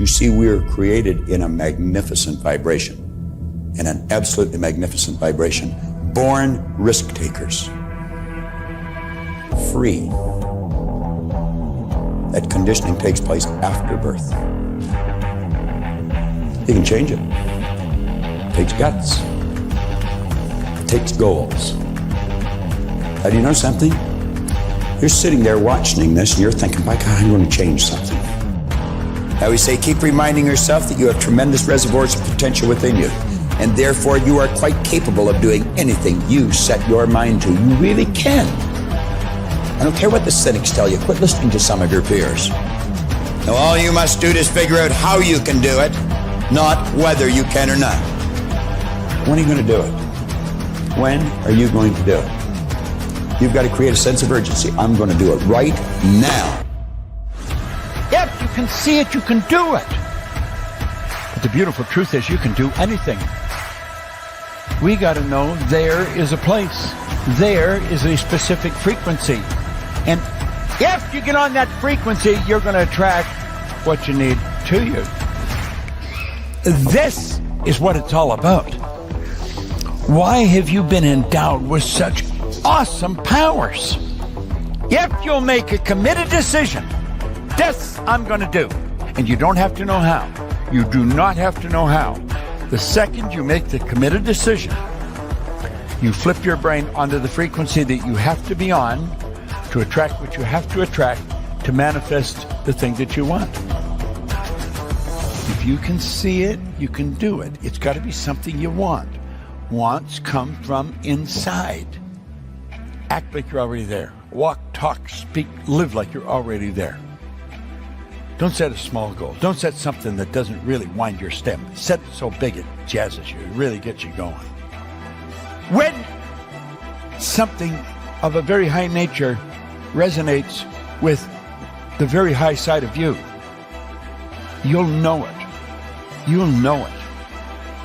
You see, we are created in a magnificent vibration, in an absolutely magnificent vibration. Born risk takers. Free. That conditioning takes place after birth. You can change it. It takes guts. It takes goals. Now, do you know something? You're sitting there watching this and you're thinking, my God, I'm going to change something. I always say, keep reminding yourself that you have tremendous reservoirs of potential within you, and therefore you are quite capable of doing anything you set your mind to. You really can. I don't care what the cynics tell you. Quit listening to some of your peers. Now, all you must do is figure out how you can do it, not whether you can or not. When are you going to do it? When are you going to do it? You've got to create a sense of urgency. I'm going to do it right now. If you can see it, you can do it. But the beautiful truth is you can do anything. We got to know there is a place. There is a specific frequency. And if you get on that frequency, you're going to attract what you need to you. This is what it's all about. Why have you been endowed with such awesome powers? If you'll make a committed decision, this I'm going to do. And you don't have to know how. You do not have to know how. The second you make the committed decision, you flip your brain onto the frequency that you have to be on to attract what you have to attract to manifest the thing that you want. If you can see it, you can do it. It's got to be something you want. Wants come from inside. Act like you're already there. Walk, talk, speak, live like you're already there. Don't set a small goal. Don't set something that doesn't really wind your step. Set it so big it jazzes you. It really gets you going. When something of a very high nature resonates with the very high side of you, you'll know it. You'll know it.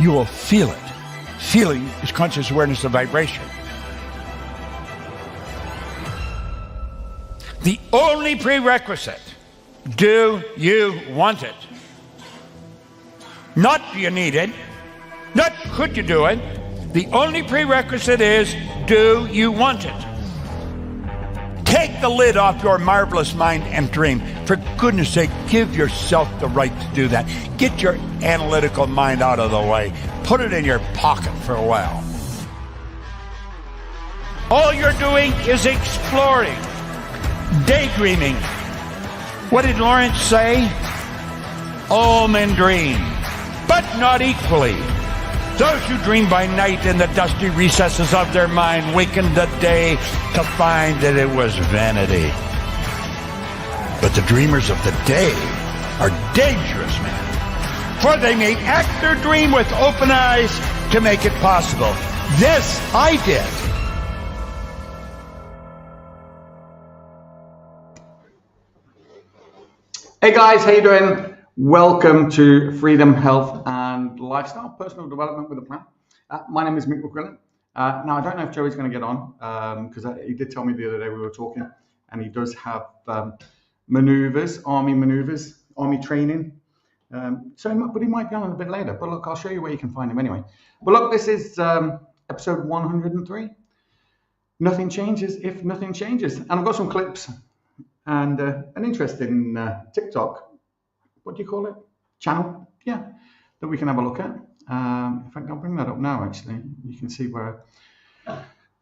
You will feel it. Feeling is conscious awareness of vibration. The only prerequisite, do you want it? Not do you need it, not could you do it. The only prerequisite is, do you want it? Take the lid off your marvelous mind and dream. For goodness sake, give yourself the right to do that. Get your analytical mind out of the way. Put it in your pocket for a while. All you're doing is exploring, daydreaming. What did Lawrence say? All men dream, but not equally. Those who dream by night in the dusty recesses of their mind wakened the day to find that it was vanity. But the dreamers of the day are dangerous men, for they may act their dream with open eyes to make it possible. This I did. Hey guys, how you doing? Welcome to Freedom, Health and Lifestyle, Personal Development with a Plan. My name is Mick McQuillan. Now, I don't know if Joey's going to get on because he did tell me the other day we were talking, and he does have maneuvers, army training. But he might be on a bit later. But look, I'll show you where you can find him anyway. But look, this is episode 103. Nothing changes if nothing changes. And I've got some clips and an interesting TikTok, what do you call it? Channel, yeah, that we can have a look at. In fact, I'll bring that up now, actually. You can see where.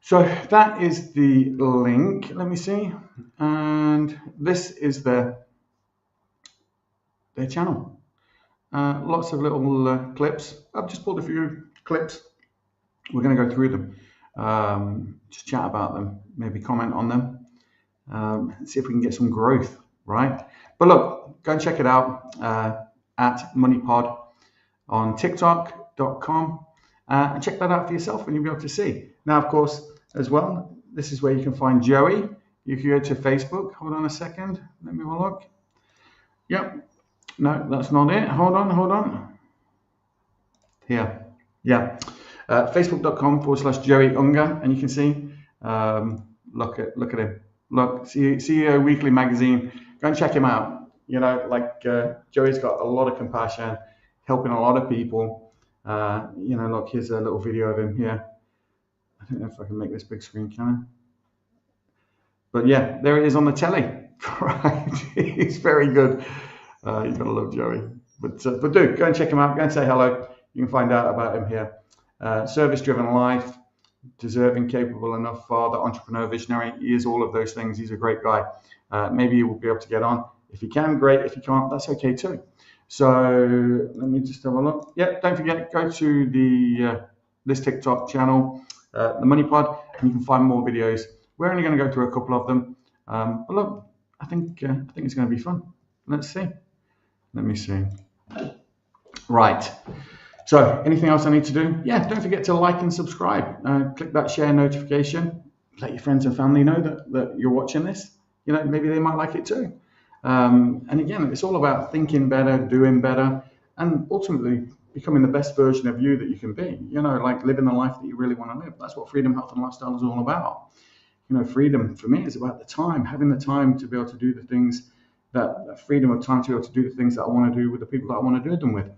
So that is the link. Let me see. And this is their channel. Lots of little clips. I've just pulled a few clips. We're going to go through them. Just chat about them, maybe comment on them. See if we can get some growth, right? But look, go and check it out at MoneyPod on TikTok.com and check that out for yourself and you'll be able to see. Now, of course, as well, this is where you can find Joey. You can go to Facebook. Hold on a second. Let me have a look. Yep. No, that's not it. Hold on. Here. Yeah. Facebook.com/Joey Unger. And you can see, look at him. Look, CEO Weekly Magazine. Go and check him out. You know, like Joey's got a lot of compassion, helping a lot of people. You know, look, here's a little video of him here. I don't know if I can make this big screen, can I? But yeah, there it is on the telly. Right, he's very good. You're gonna love Joey. But do go and check him out. Go and say hello. You can find out about him here. Service-driven life, deserving, capable enough father, entrepreneur, visionary. He is all of those things. He's a great guy. Maybe you will be able to get on. If you can, great. If you can't, that's okay too. So let me just have a look. Yeah, don't forget, go to the this TikTok channel, the Money Pod, and you can find more videos. We're only going to go through a couple of them. But look, I think it's going to be fun. Let's see. Let me see. Right. So anything else I need to do? Yeah, don't forget to like and subscribe. Click that share notification. Let your friends and family know that you're watching this. You know, maybe they might like it too. And again, it's all about thinking better, doing better, and ultimately becoming the best version of you that you can be. You know, like living the life that you really want to live. That's what freedom, health, and lifestyle is all about. You know, freedom for me is about the time, having the time to be able to do the things that freedom of time to be able to do the things that I want to do with the people that I want to do them with.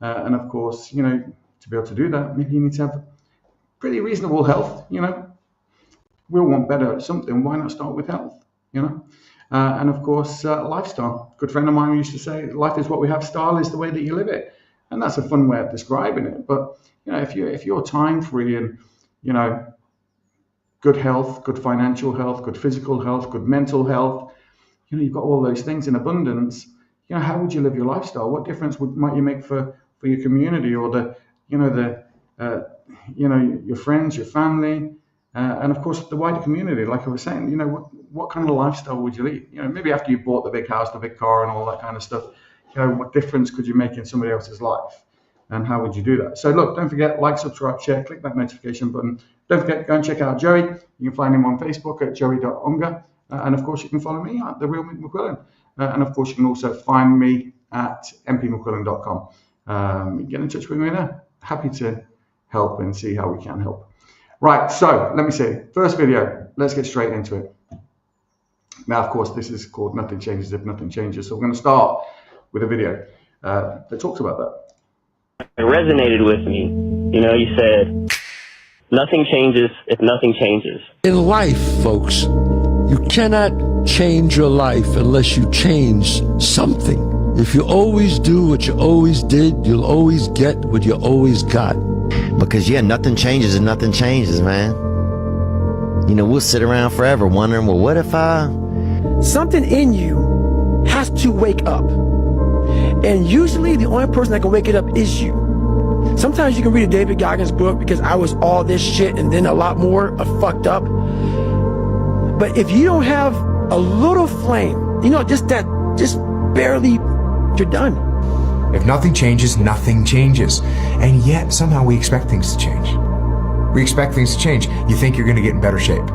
And of course, you know, to be able to do that, maybe you need to have pretty reasonable health. You know, we all want better at something. Why not start with health? You know, and of course, lifestyle. A good friend of mine used to say, "Life is what we have. Style is the way that you live it." And that's a fun way of describing it. But you know, if you're time free and you know, good health, good financial health, good physical health, good mental health, you know, you've got all those things in abundance. You know, how would you live your lifestyle? What difference might you make for your community or your friends, your family, and of course the wider community? Like I was saying, you know, what kind of lifestyle would you lead? You know, maybe after you bought the big house, the big car, and all that kind of stuff. You know, what difference could you make in somebody else's life, and how would you do that? So look, don't forget, like, subscribe, share, click that notification button. Don't forget, go and check out Joey. You can find him on Facebook at joey.unga, and of course you can follow me at The Real Mick McQuillan. And of course, you can also find me at mpmcquillan.com. Get in touch with me there. Happy to help and see how we can help. Right, so let me see. First video, let's get straight into it. Now, of course, this is called Nothing Changes If Nothing Changes. So we're going to start with a video that talks about that. It resonated with me. You know, you said, nothing changes if nothing changes. In life, folks, you cannot change your life unless you change something. If you always do what you always did, you'll always get what you always got. Because yeah, nothing changes and nothing changes, man. You know, we'll sit around forever wondering, well, what if something in you has to wake up. And usually the only person that can wake it up is you. Sometimes you can read a David Goggins book because I was all this shit and then a lot more of fucked up. But if you don't have a little flame, you know, just barely, you're done. If nothing changes, nothing changes. And yet, somehow we expect things to change. We expect things to change. You think you're going to get in better shape.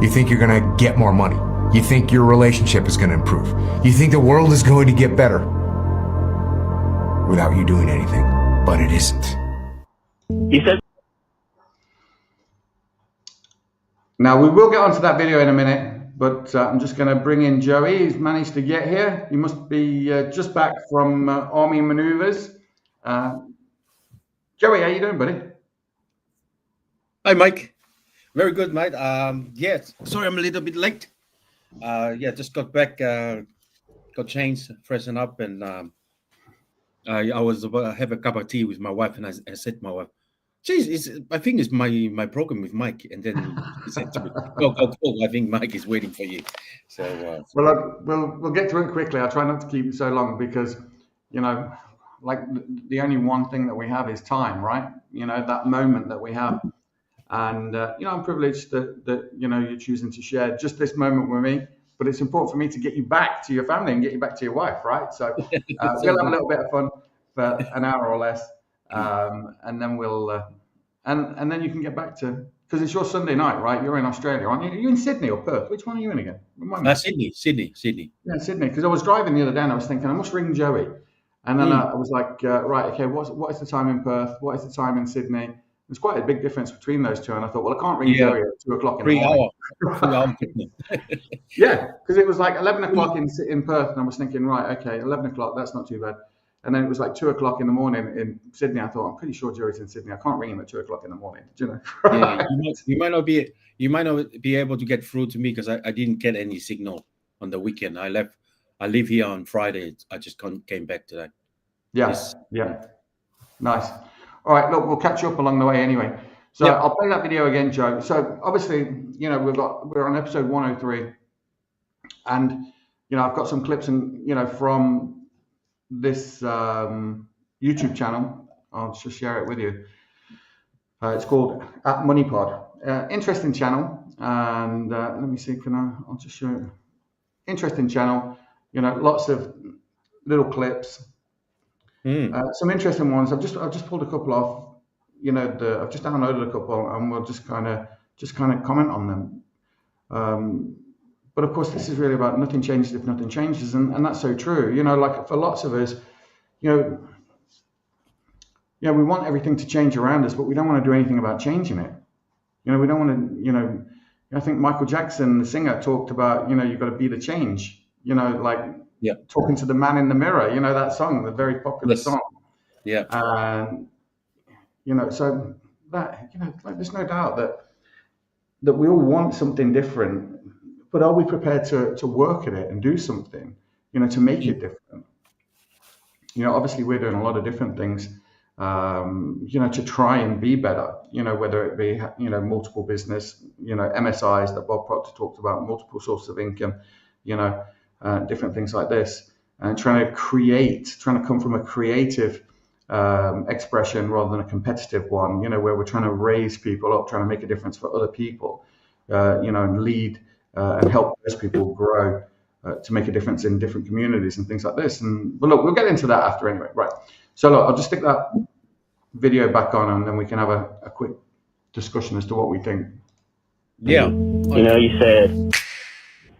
You think you're going to get more money. You think your relationship is going to improve. You think the world is going to get better without you doing anything. But it isn't. You said. Now, we will get onto that video in a minute, but I'm just going to bring in Joey. He's managed to get here. He must be just back from Army maneuvers. Joey, how you doing, buddy? Hi, Mike. Very good, mate. Yeah, sorry I'm a little bit late. Just got back, got changed, freshened up, and I was about to have a cup of tea with my wife, and I said to my wife, geez, I think it's my program with Mike. And then he said to me, go, I think Mike is waiting for you. So well, we'll get to it quickly. I'll try not to keep it so long because, you know, like the only one thing that we have is time, right? You know, that moment that we have. And, you know, I'm privileged that, you know, you're choosing to share just this moment with me. But it's important for me to get you back to your family and get you back to your wife, right? So we'll have a little bit of fun for an hour or less. And then we'll, and then you can get back to, because it's your Sunday night, right? You're in Australia, aren't you? Are you in Sydney or Perth? Which one are you in again? Sydney. Yeah, Sydney. Because I was driving the other day and I was thinking, I must ring Joey. And then I was like, right, okay, what is the time in Perth? What is the time in Sydney? There's quite a big difference between those two. And I thought, well, I can't ring Joey at 2 o'clock in the 3 morning. hour, 3 hour. Yeah, because it was like 11 o'clock in Perth, and I was thinking, right, okay, 11 o'clock, that's not too bad. And then it was like 2 o'clock in the morning in Sydney. I thought, I'm pretty sure Joey's in Sydney. I can't ring him at 2 o'clock in the morning. Do you know? Yeah, you might not be able to get through to me because I didn't get any signal on the weekend. I leave here on Friday. I just came back today. Yeah. Nice. All right, look, we'll catch you up along the way anyway. So Yep. I'll play that video again, Joe. So obviously, you know, we're on episode 103, and you know, I've got some clips and you know from this YouTube channel. I'll just share it with you. It's called @MoneyPod. Interesting channel, and let me see. I'll just show you. Interesting channel. You know, lots of little clips. Some interesting ones. I've just pulled a couple off. You know, I've just downloaded a couple, and we'll just kind of comment on them. But of course, this is really about nothing changes if nothing changes, and that's so true. You know, like for lots of us, you know, we want everything to change around us, but we don't want to do anything about changing it. You know, we don't want to. You know, I think Michael Jackson, the singer, talked about, you know, you've got to be the change. You know, like talking to the man in the mirror. You know that song, the very popular song. Yeah. And you know, so that, you know, like there's no doubt that we all want something different, but are we prepared to work at it and do something, you know, to make it different? You know, obviously we're doing a lot of different things, you know, to try and be better, you know, whether it be, you know, multiple business, you know, MSIs that Bob Proctor talked about, multiple sources of income, you know, different things like this, and trying to come from a creative expression rather than a competitive one, you know, where we're trying to raise people up, trying to make a difference for other people, you know, and lead and help those people grow to make a difference in different communities and things like this. But look, we'll get into that after anyway. Right. So look, I'll just stick that video back on, and then we can have a quick discussion as to what we think. Yeah. You know, you said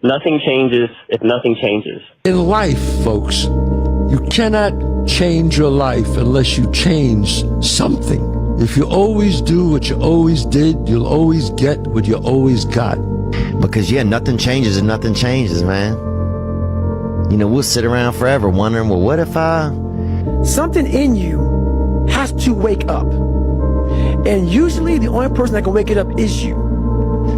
nothing changes if nothing changes. In life, folks, you cannot change your life unless you change something. If you always do what you always did, you'll always get what you always got. Because nothing changes and nothing changes, man. You know, we'll sit around forever wondering, well, what if Something in you has to wake up. And usually the only person that can wake it up is you.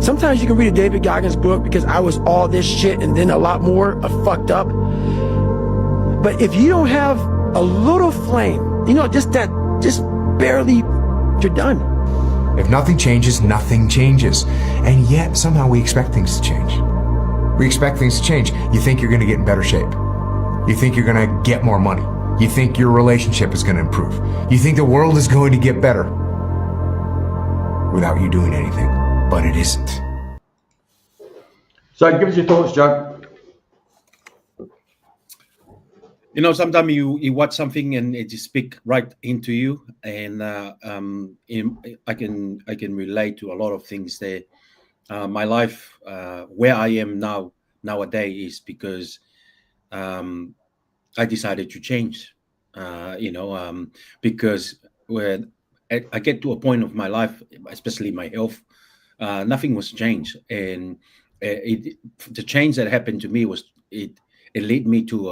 Sometimes you can read a David Goggins book because I was all this shit and then a lot more fucked up. But if you don't have a little flame, you know, just barely, you're done. If nothing changes, nothing changes. And yet, somehow we expect things to change. We expect things to change. You think you're going to get in better shape. You think you're going to get more money. You think your relationship is going to improve. You think the world is going to get better without you doing anything. But it isn't. So give us your thoughts, Joe. You know, sometimes you watch something and it just speak right into you, and I can relate to a lot of things there. My life, where I am nowadays, is because I decided to change. You know, because when I get to a point of my life, especially my health, nothing was changed, and the change that happened to me was it led me to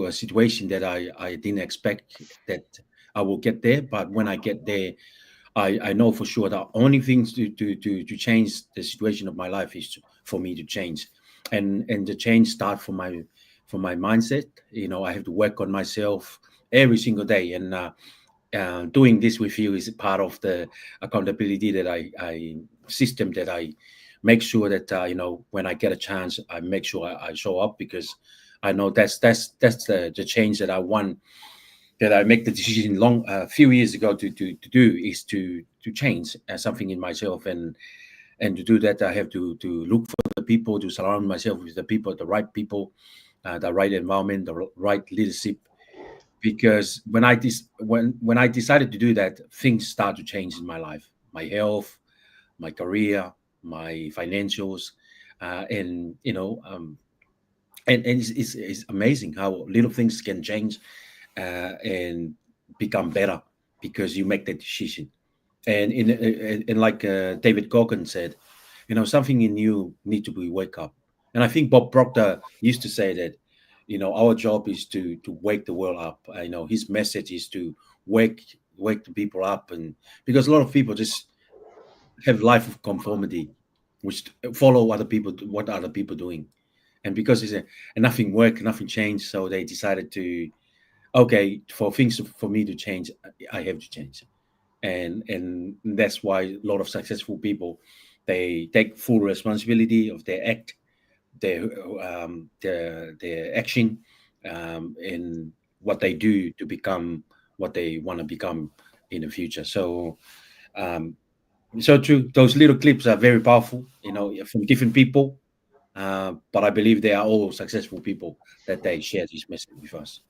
a situation that I didn't expect that I will get there. But when I get there, I know for sure that only things to change the situation of my life is for me to change, and the change start from my mindset. You know, I have to work on myself every single day, and doing this with you is part of the accountability that I system that I make sure that you know, when I get a chance, I make sure I show up, because I know that's the change that I want, that I make the decision a few years ago to do, is to change something in myself, and to do that I have to look for the people, to surround myself with the people, the right people, the right environment, the right leadership. Because when I decided to do that, things start to change in my life, my health, my career, my financials, and you know, and it's amazing how little things can change and become better because you make that decision. And in like David Goggins said, something in you need to be wake up. And I think Bob Proctor used to say that, our job is to wake the world up. I know his message is to wake the people up, and because a lot of people just have life of conformity, which follow what other people doing, and because and nothing worked, nothing changed, so they decided to, okay, for things for me to change, I have to change, and that's why a lot of successful people, they take full responsibility of their act, their action, and what they do to become what they want to become in the future. So so true. Those little clips are very powerful, from different people. But I believe they are all successful people that they share this message with us.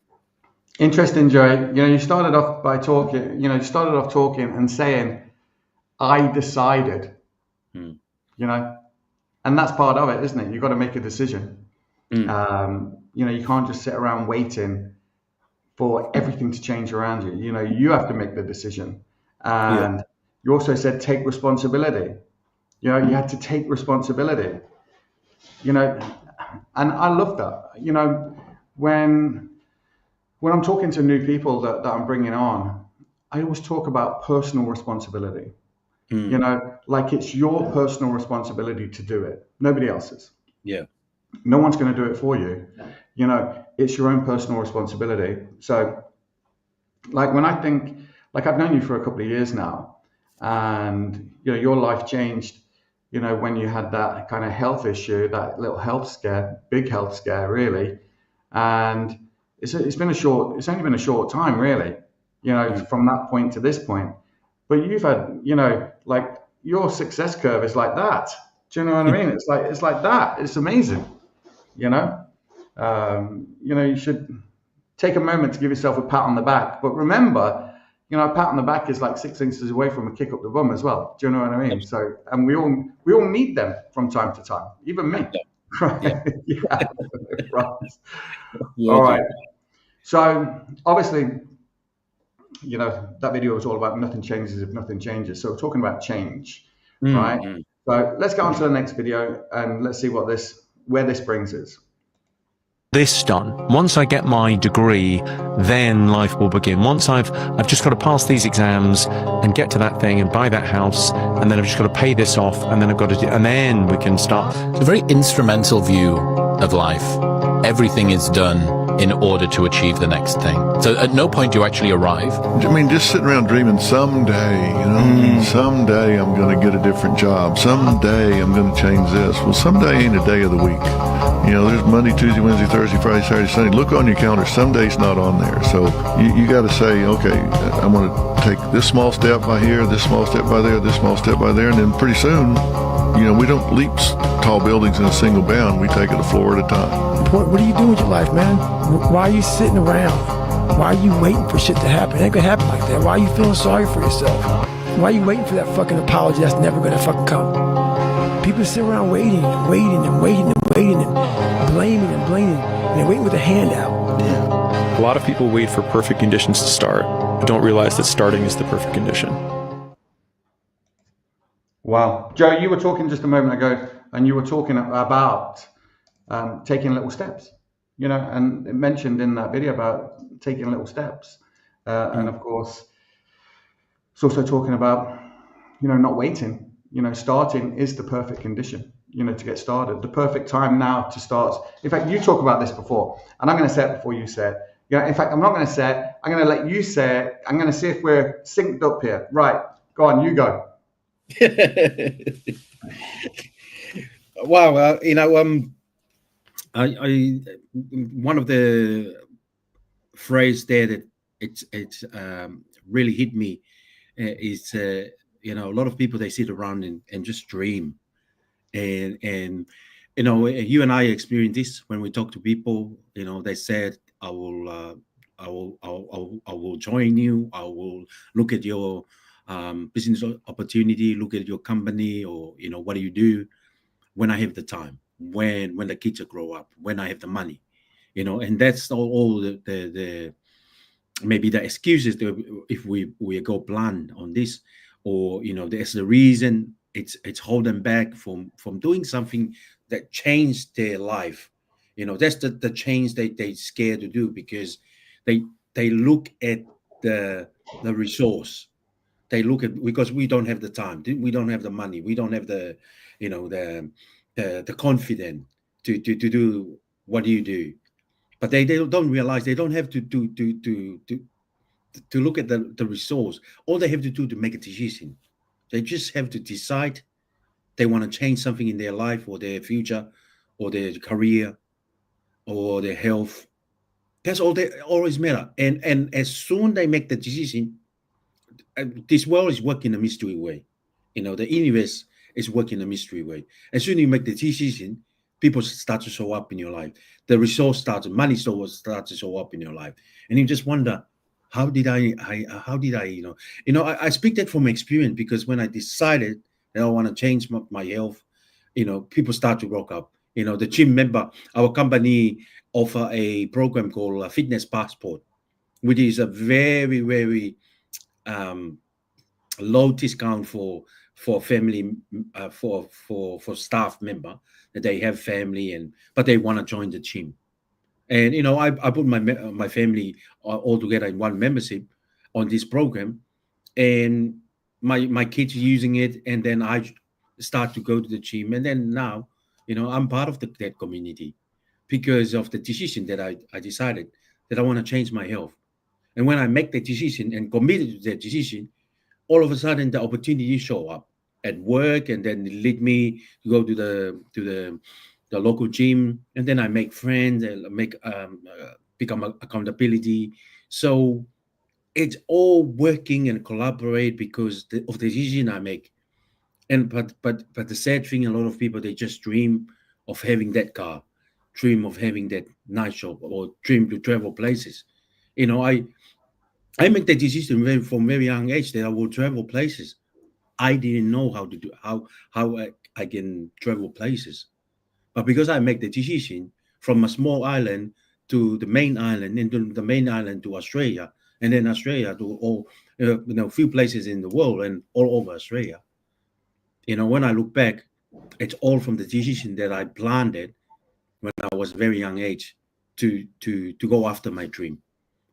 Interesting, Joey. You started off by talking. Talking and saying, "I decided." And that's part of it, isn't it? You've got to make a decision. You can't just sit around waiting for everything to change around you. You have to make the decision. And you also said take responsibility. You had to take responsibility. And I love that. When I'm talking to new people that I'm bringing on, I always talk about personal responsibility. Like it's your personal responsibility to do it. Nobody else's. Yeah. No one's going to do it for you. It's your own personal responsibility. So, like when I think, like I've known you for a couple of years now, and your life changed. When you had that kind of health issue, that little health scare, big health scare, really, and it's only been a short time, really. From that point to this point. But you've had, like your success curve is like that. Do you know what I mean? It's like that. It's amazing. You should take a moment to give yourself a pat on the back. But remember, a pat on the back is like 6 inches away from a kick up the bum as well. Do you know what I mean? So, and we all need them from time to time, even me. Right? Yeah. Right. All right. So obviously, that video was all about nothing changes if nothing changes. So we're talking about change, right? So let's go on to the next video and let's see where this brings us. This done. Once I get my degree, then life will begin. Once I've just got to pass these exams and get to that thing and buy that house, and then I've just got to pay this off, and then I've got to and then we can start. It's a very instrumental view of life. Everything is done in order to achieve the next thing. So at no point do you actually arrive. I mean, just sitting around dreaming someday, someday I'm going to get a different job. Someday I'm going to change this. Well, someday ain't a day of the week. There's Monday, Tuesday, Wednesday, Thursday, Friday, Saturday, Sunday. Look on your calendar. Some days not on there. So you got to say, okay, I'm going to take this small step by here, this small step by there, this small step by there. And then pretty soon, we don't leap tall buildings in a single bound. We take it a floor at a time. What are you doing with your life, man? Why are you sitting around? Why are you waiting for shit to happen? It ain't gonna happen like that. Why are you feeling sorry for yourself? Why are you waiting for that fucking apology that's never gonna fucking come? People sit around waiting and waiting and waiting and waiting and blaming and they're waiting with a hand out. A lot of people wait for perfect conditions to start, but don't realize that starting is the perfect condition. Wow. Joe, you were talking just a moment ago, and you were talking about taking little steps, and it mentioned in that video about taking little steps. And of course, it's also talking about, not waiting. Starting is the perfect condition, to get started. The perfect time now to start. In fact, you talk about this before, and I'm going to say it before you say it. In fact, I'm not going to say it. I'm going to let you say it. I'm going to see if we're synced up here. Right. Go on, you go. Wow. I one of the phrase there that it's really hit me is a lot of people, they sit around and just dream, and you and I experience this when we talk to people. They said, I will join you. I will look at your business opportunity, look at your company, or what do you do when I have the time, when the kids grow up, when I have the money, and that's all the maybe the excuses that if we go blunt on this, or there's the reason it's holding back from doing something that changed their life. That's the change they scared to do, because they look at the resource. They look at, because we don't have the time, we don't have the money, we don't have the the confidence to do what you do. But they don't realize they don't have to look at the resource. All they have to do to make a decision, they just have to decide they want to change something in their life or their future or their career or their health. That's all they always matter. And as soon they make the decision, this world is working a mystery way. The universe is working a mystery way. As soon as you make the decision, people start to show up in your life. The resource starts, money starts to show up in your life, and you just wonder, how did I I speak that from experience, because when I decided that I want to change my health, people start to rock up. The gym member, our company offer a program called Fitness Passport, which is a very, very low discount for family, for staff member that they have family but they want to join the gym. And I put my family all together in one membership on this program, and my kids using it, and then I start to go to the gym, and then now I'm part of that community because of the decision that I decided that I want to change my health. And when I make that decision and committed to that decision, all of a sudden the opportunity show up at work, and then it lead me to go to the local gym, and then I make friends and become accountability. So it's all working and collaborate because of the decision I make. And but the sad thing, a lot of people, they just dream of having that car, dream of having that nice job, or dream to travel places. I make that decision from very young age that I will travel places. I didn't know how to do how I can travel places, but because I make the decision from a small island to the main island, and to the main island to Australia, and then Australia to all few places in the world and all over Australia. When I look back, it's all from the decision that I planted when I was very young age to go after my dream.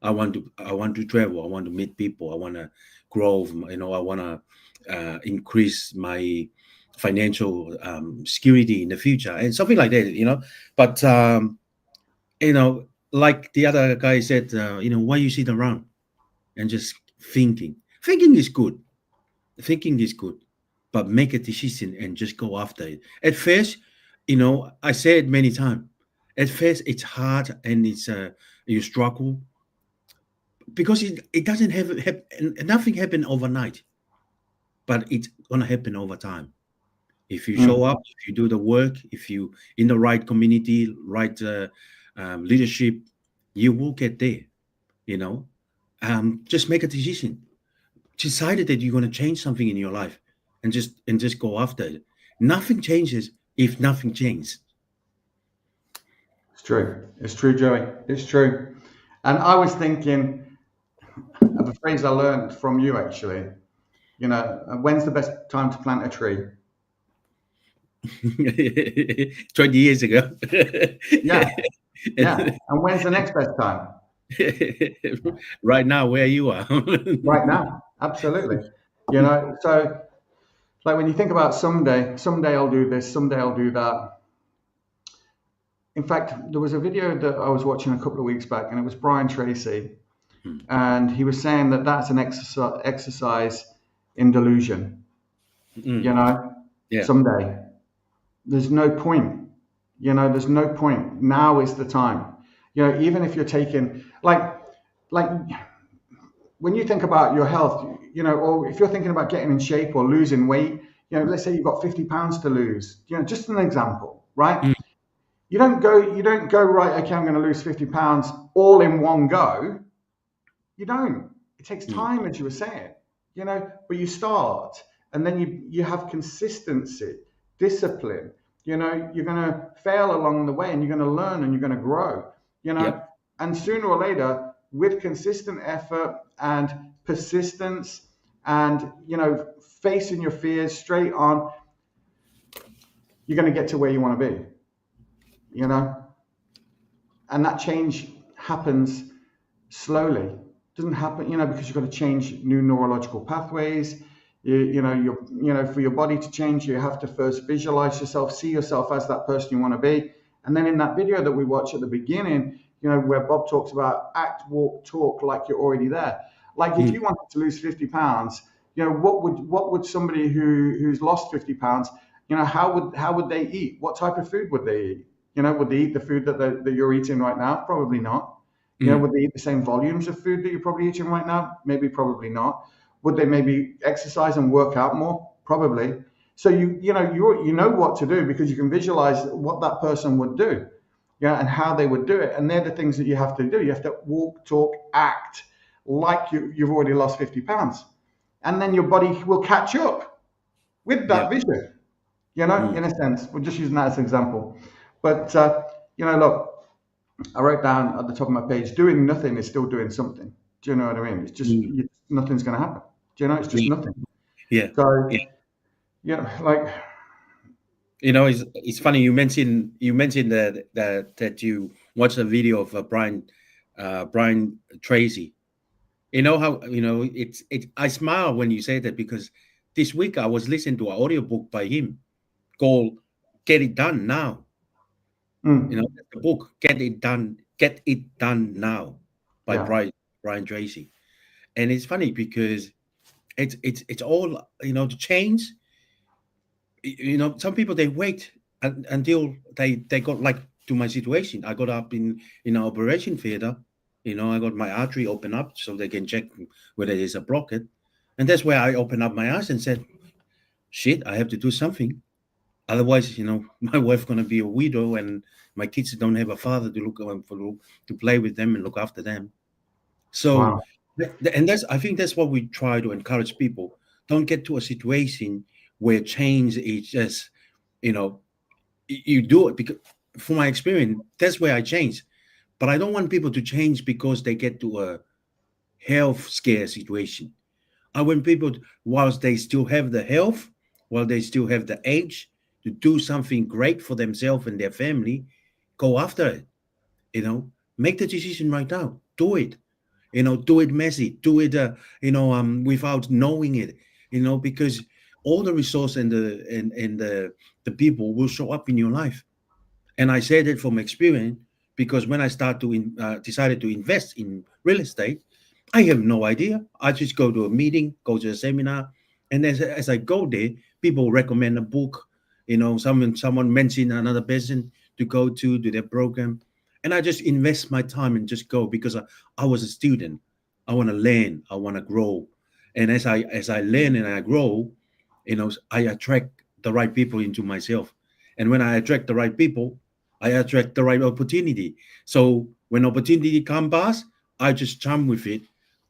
I want to travel. I want to meet people. I want to grow. I want to increase my financial security in the future and something like that. But like the other guy said, why you sit around and just thinking? Thinking is good. Thinking is good, but make a decision and just go after it. At first, I said many times. At first, it's hard and it's you struggle, because it doesn't have nothing happen overnight, but it's gonna happen over time. If you show up, if you do the work, if you in the right community, right leadership, you will get there. Just make a decision. Decided that you're going to change something in your life, and just go after it. Nothing changes if nothing changes. It's true, Joey. It's true. And I was thinking of a phrase I learned from you, actually. When's the best time to plant a tree? 20 years ago. Yeah. And when's the next best time? Right now, where you are. Right now, absolutely. So like when you think about someday I'll do this, someday I'll do that. In fact, there was a video that I was watching a couple of weeks back, and it was Brian Tracy, and he was saying that that's an exercise in delusion. Someday. There's no point. There's no point. Now is the time. Even if you're taking like when you think about your health, or if you're thinking about getting in shape or losing weight, let's say you've got 50 pounds to lose, just an example, right? You don't go right, okay, I'm going to lose 50 pounds all in one go. You don't. It takes time, as you were saying, but you start, and then you have consistency, discipline. You're going to fail along the way, and you're going to learn, and you're going to grow, and sooner or later, with consistent effort and persistence and facing your fears straight on, you're going to get to where you want to be. And that change happens slowly. It doesn't happen, because you've got to change new neurological pathways. For your body to change, you have to first visualize yourself, see yourself as that person you want to be. And then in that video that we watch at the beginning, where Bob talks about act, walk, talk like you're already there. Like if you wanted to lose 50 pounds, what would somebody who's lost 50 pounds, how would they eat? What type of food would they eat? Would they eat the food that you're eating right now? Probably not. Would they eat the same volumes of food that you're probably eating right now? Maybe, probably not. Would they maybe exercise and work out more? Probably. So you know what to do because you can visualize what that person would do, and how they would do it. And they're the things that you have to do. You have to walk, talk, act like you've already lost 50 pounds. And then your body will catch up with that vision, in a sense. We're just using that as an example. But, look, I wrote down at the top of my page, doing nothing is still doing something. Do you know what I mean? It's just, nothing's going to happen. Do you know? It's just nothing. Yeah. So, it's funny you mentioned that you watched a video of Brian Tracy. How I smile when you say that because this week I was listening to an audiobook by him called "Get It Done Now." The book "Get It Done Now" by Brian Tracy, and it's funny because it's all to change. Some people they wait until they got like to my situation. I got up in an operation theater. I got my artery open up so they can check whether there's a blockage, and that's where I opened up my eyes and said, "Shit, I have to do something." Otherwise, my wife's gonna be a widow, and my kids don't have a father to play with them and look after them. So, and I think that's what we try to encourage people. Don't get to a situation where change is just, you do it because, from my experience, that's where I changed. But I don't want people to change because they get to a health scare situation. I want people, whilst they still have the health, while they still have the age, to do something great for themselves and their family, go after it. Make the decision right now. Do it. Do it messy. Do it. Without knowing it. Because all the resource and the people will show up in your life. And I say that from experience because when I decided to invest in real estate, I have no idea. I just go to a meeting, go to a seminar, and as I go there, people recommend a book. Someone mentioned another person to go to their program, and I just invest my time and just go because I was a student. I want to learn. I want to grow, and as I learn and I grow, I attract the right people into myself, and when I attract the right people, I attract the right opportunity. So when opportunity comes past, I just jump with it.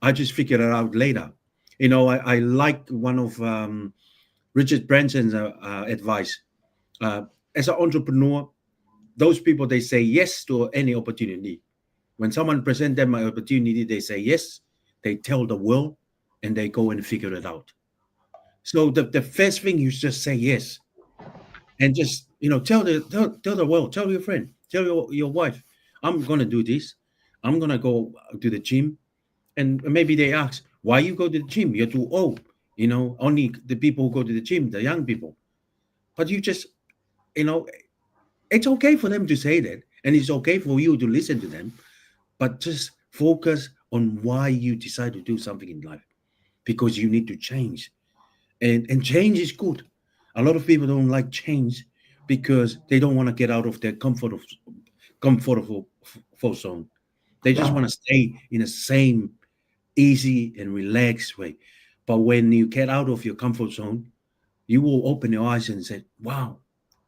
I just figure it out later. I like one of Richard Branson's advice. As an entrepreneur, those people, they say yes to any opportunity. When someone presents them an opportunity, they say yes, they tell the world, and they go and figure it out. So the first thing is just say yes. And just, tell the world, tell your friend, tell your wife, I'm going to do this. I'm going to go to the gym. And maybe they ask, why you go to the gym? You're too old. Only the people who go to the gym, the young people. But you just, it's okay for them to say that. And it's okay for you to listen to them. But just focus on why you decide to do something in life. Because you need to change. And change is good. A lot of people don't like change because they don't want to get out of their comfortable zone. They just want to stay in the same easy and relaxed way. But when you get out of your comfort zone, you will open your eyes and say, wow,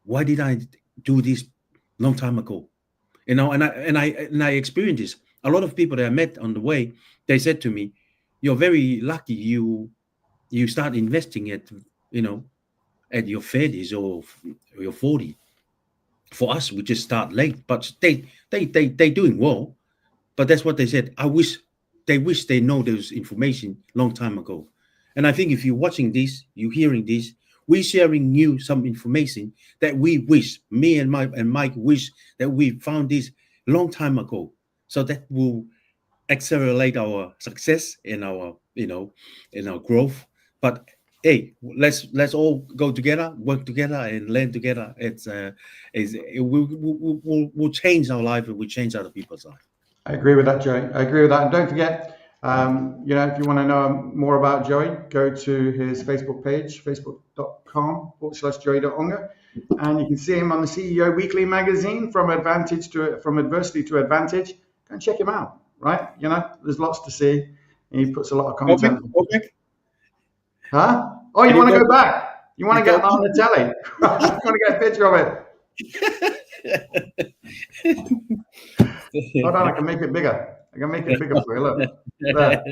why did I do this long time ago? And I experienced this. A lot of people that I met on the way, they said to me, you're very lucky you start investing at your 30s or your 40s. For us, we just start late, but they doing well. But that's what they said. They wish they know those information long time ago. And I think if you're watching this, you're hearing this, we're sharing you some information that we wish, me and Mike wish that we found this long time ago. So that will accelerate our success in our, in our growth. But hey, let's all go together, work together, and learn together. It will change our life, and will change other people's life. I agree with that, Joey. I agree with that. And don't forget, if you want to know more about Joey, go to his Facebook page, facebook.com/Joey.Unger, and you can see him on the CEO Weekly magazine, from adversity to advantage. Go and check him out. Right? There's lots to see. And he puts a lot of content. Okay. Huh? Oh, you want to go back? You want to get on the telly? You want to get a picture of it? Hold on, I can make it bigger. I can make it bigger for you. Look. There.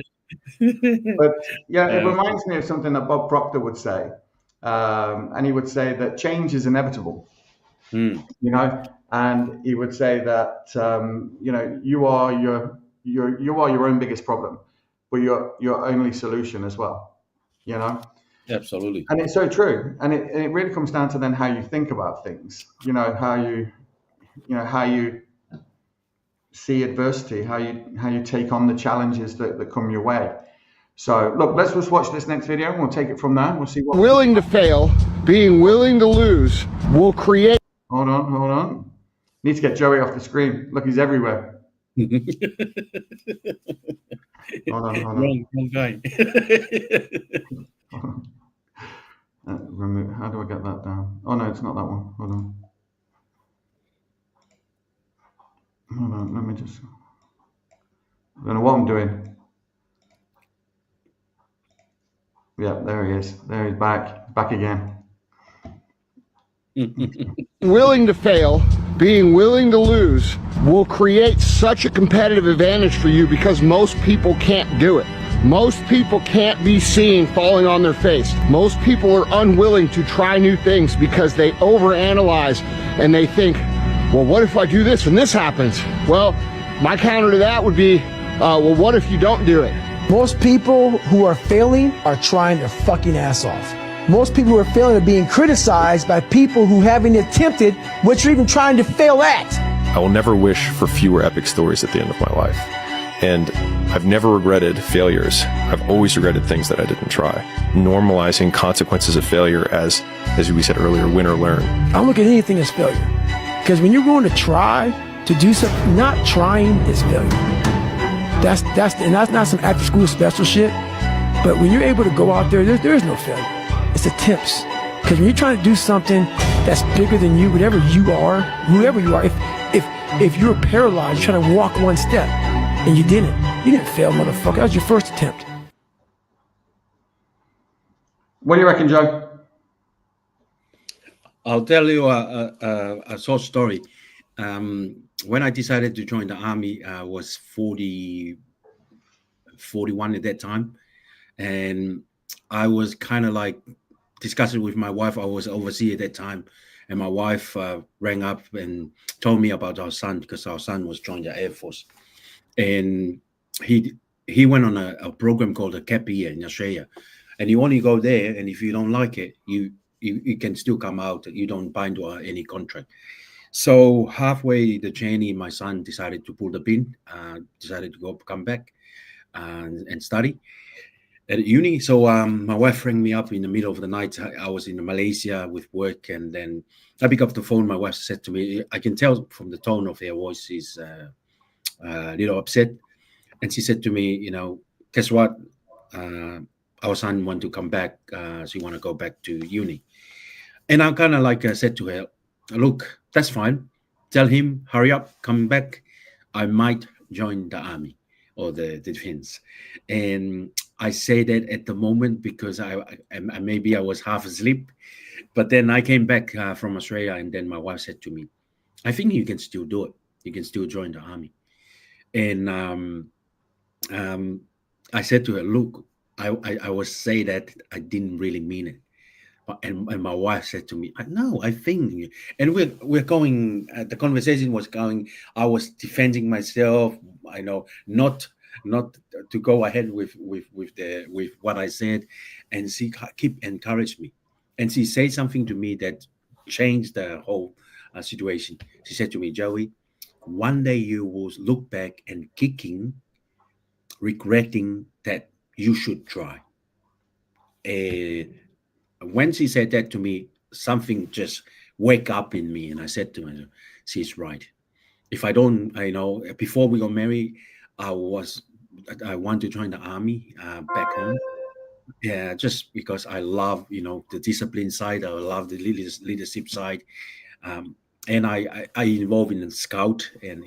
But yeah, it reminds me of something that Bob Proctor would say. And he would say that change is inevitable. And he would say that you are your own biggest problem, but you're your only solution as well. Absolutely. And it's so true. And it really comes down to then how you think about things. How you see adversity, how you take on the challenges that come your way. So look, let's just watch this next video and we'll take it from there. We'll see what. Willing to fail, being willing to lose will create. Hold on. Need to get Joey off the screen. Look, he's everywhere. Hold on. Wrong guy. How do I get that down? Oh no, it's not that one. Hold on, let me just. I don't know what I'm doing. Yeah, there he is. There he's back again. Willing to fail, being willing to lose will create such a competitive advantage for you because most people can't do it. Most people can't be seen falling on their face. Most people are unwilling to try new things because they overanalyze and they think, well, what if I do this and this happens? Well, my counter to that would be, well, what if you don't do it? Most people who are failing are trying their fucking ass off. Most people who are failing are being criticized by people who haven't attempted what you're even trying to fail at. I will never wish for fewer epic stories at the end of my life. And I've never regretted failures. I've always regretted things that I didn't try. Normalizing consequences of failure as we said earlier, win or learn. I don't look at anything as failure. Because when you're going to try to do something, not trying is failure. That's not some after school special shit. But when you're able to go out there is no failure. It's attempts. Because when you're trying to do something that's bigger than you, whatever you are, whoever you are, if you're paralyzed, you're trying to walk one step and you didn't fail, motherfucker. That was your first attempt. What do you reckon, Joe? I'll tell you a short story. When I decided to join the army, I was 41 at that time. And I was kind of like discussing with my wife. I was overseas at that time. And my wife rang up and told me about our son, because our son was joining the Air Force. And he went on a program called a CAP year in Australia. And you only go there, and if you don't like it, you can still come out. You don't bind to any contract. So halfway the journey, my son decided to pull the pin, decided to come back and study at uni. So my wife rang me up in the middle of the night. I was in Malaysia with work, and then I picked up the phone. My wife said to me, I can tell from the tone of her voice, she's a little upset. And she said to me, guess what? Our son want to come back. She want to go back to uni. And I kind of said to her, look, that's fine. Tell him, hurry up, come back. I might join the army or the defense. And I say that at the moment because I maybe I was half asleep. But then I came back from Australia, and then my wife said to me, I think you can still do it. You can still join the army. And I said to her, look, I would say that I didn't really mean it. And my wife said to me, no, I think, and we're going, the conversation was going, I was defending myself, not not to go ahead with what I said, and she keep encouraged me, and she said something to me that changed the whole situation. She said to me, Joey, one day you will look back and kicking, regretting that you should try. When she said that to me, something just wake up in me, and I said to myself, she's right. If I don't, before we got married, I want to join the army back home. Yeah, just because I love, the discipline side. I love the leadership side. And I involved in the scout and,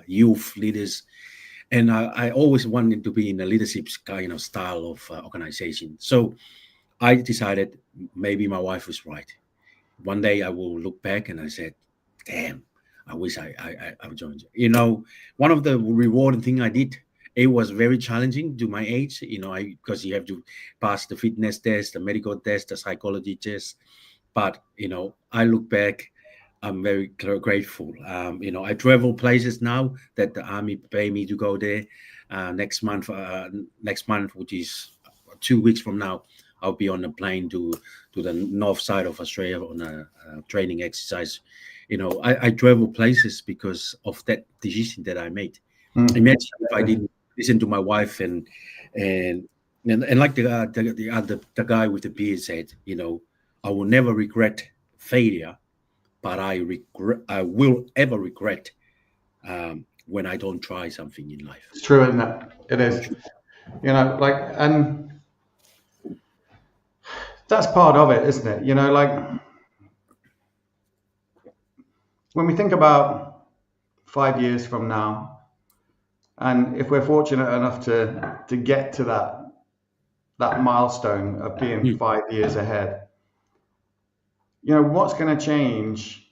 youth leaders. And I always wanted to be in a leadership style of organization. So I decided maybe my wife was right. One day I will look back and I said, damn, I wish I joined. One of the rewarding thing I did, it was very challenging to my age, because you have to pass the fitness test, the medical test, the psychology test. But, I look back, I'm very grateful. I travel places now that the army pay me to go there. Next month, which is 2 weeks from now, I'll be on a plane to the north side of Australia on a training exercise. I travel places because of that decision that I made. Imagine if I didn't listen to my wife and like the guy with the beard said, I will never regret failure, but I will ever regret when I don't try something in life. It's true, isn't it? It is. And that's part of it, isn't it? When we think about 5 years from now, and if we're fortunate enough to get to that milestone of being 5 years ahead, what's going to change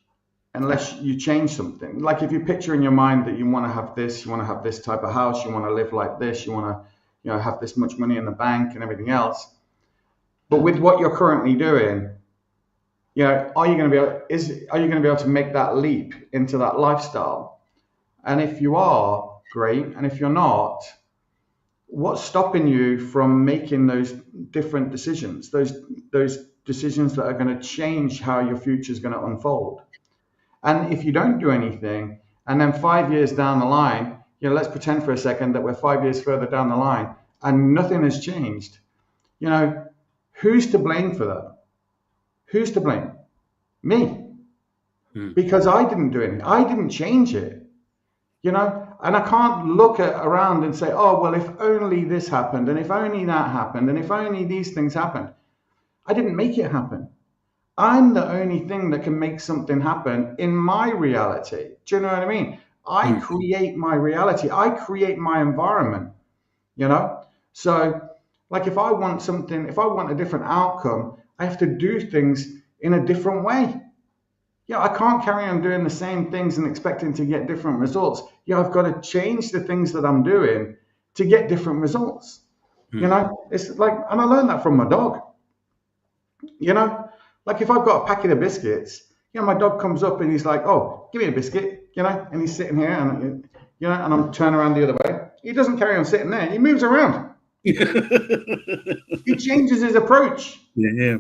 unless you change something? Like if you picture in your mind that you want to have this, you want to have this type of house, you want to live like this, you want to, have this much money in the bank and everything else. But with what you're currently doing, are you going to be able to make that leap into that lifestyle? And if you are, great. And if you're not, what's stopping you from making those different decisions? Those decisions that are going to change how your future is going to unfold. And if you don't do anything, and then 5 years down the line, let's pretend for a second that we're 5 years further down the line and nothing has changed. Who's to blame for that? Who's to blame? Me. Because I didn't do anything. I didn't change it. And I can't look around and say, oh, well, if only this happened, and if only that happened, and if only these things happened. I didn't make it happen. I'm the only thing that can make something happen in my reality. Do you know what I mean? I create my reality. I create my environment, So, like if I want a different outcome, I have to do things in a different way. I can't carry on doing the same things and expecting to get different results. I've got to change the things that I'm doing to get different results. It's like, and I learned that from my dog. Like if I've got a packet of biscuits, my dog comes up and he's like, oh, give me a biscuit, and he's sitting here and, and I'm turning around the other way. He doesn't carry on sitting there. He moves around. He changes his approach. Yeah.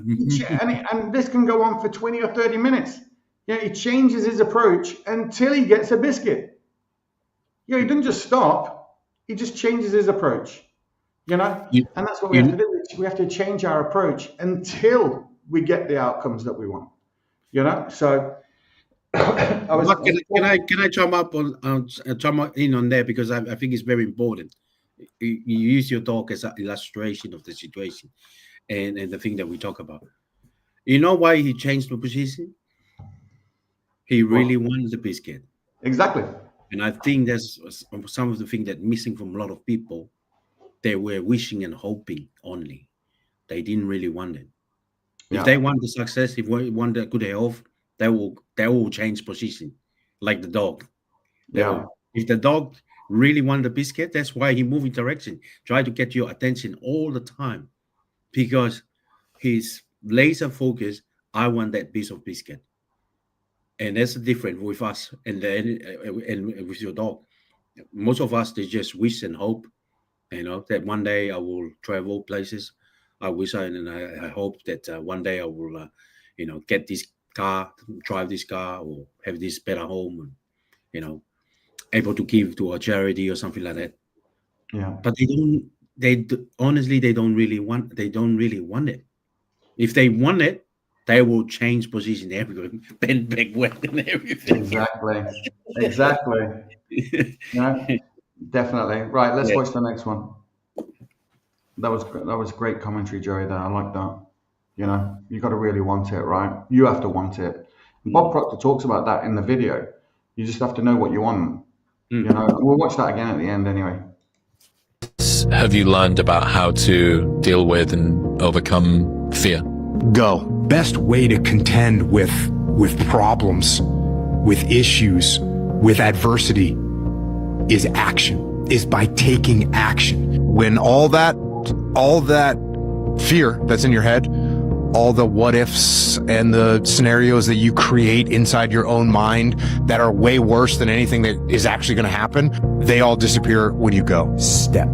And this can go on for 20 or 30 minutes. He changes his approach until he gets a biscuit. He doesn't just stop. He just changes his approach. And that's what we have to do. We have to change our approach until we get the outcomes that we want. So can I chime in on there, because I think it's very important. You use your dog as an illustration of the situation and the thing that we talk about. You know why he changed the position? He really wanted the biscuit. Exactly. And I think that's some of the things that missing from a lot of people. They were wishing and hoping only. They didn't really want it. If they want the success, if they want the good health, they will change position, like the dog. If the dog really want the biscuit, that's why he moved in direction. Try to get your attention all the time, because he's laser focused. I want that piece of biscuit. And that's different with us and with your dog. Most of us, they just wish and hope that one day I will travel places. I wish and I hope that one day I will, get this car, drive this car, or have this better home, and, able to give to a charity or something like that. Yeah. But honestly, they don't really want it. If they want it, they will change position everywhere, bend backward and everything. Exactly. Yeah, definitely. Right, let's watch the next one. That was great commentary, Joey. There, I like that. You got to really want it, right? You have to want it. And Bob Proctor talks about that in the video. You just have to know what you want. And we'll watch that again at the end, anyway. Have you learned about how to deal with and overcome fear? Go. Best way to contend with problems, with issues, with adversity is action, is by taking action. When all that fear that's in your head, all the what ifs and the scenarios that you create inside your own mind that are way worse than anything that is actually going to happen, they all disappear when you go. Step.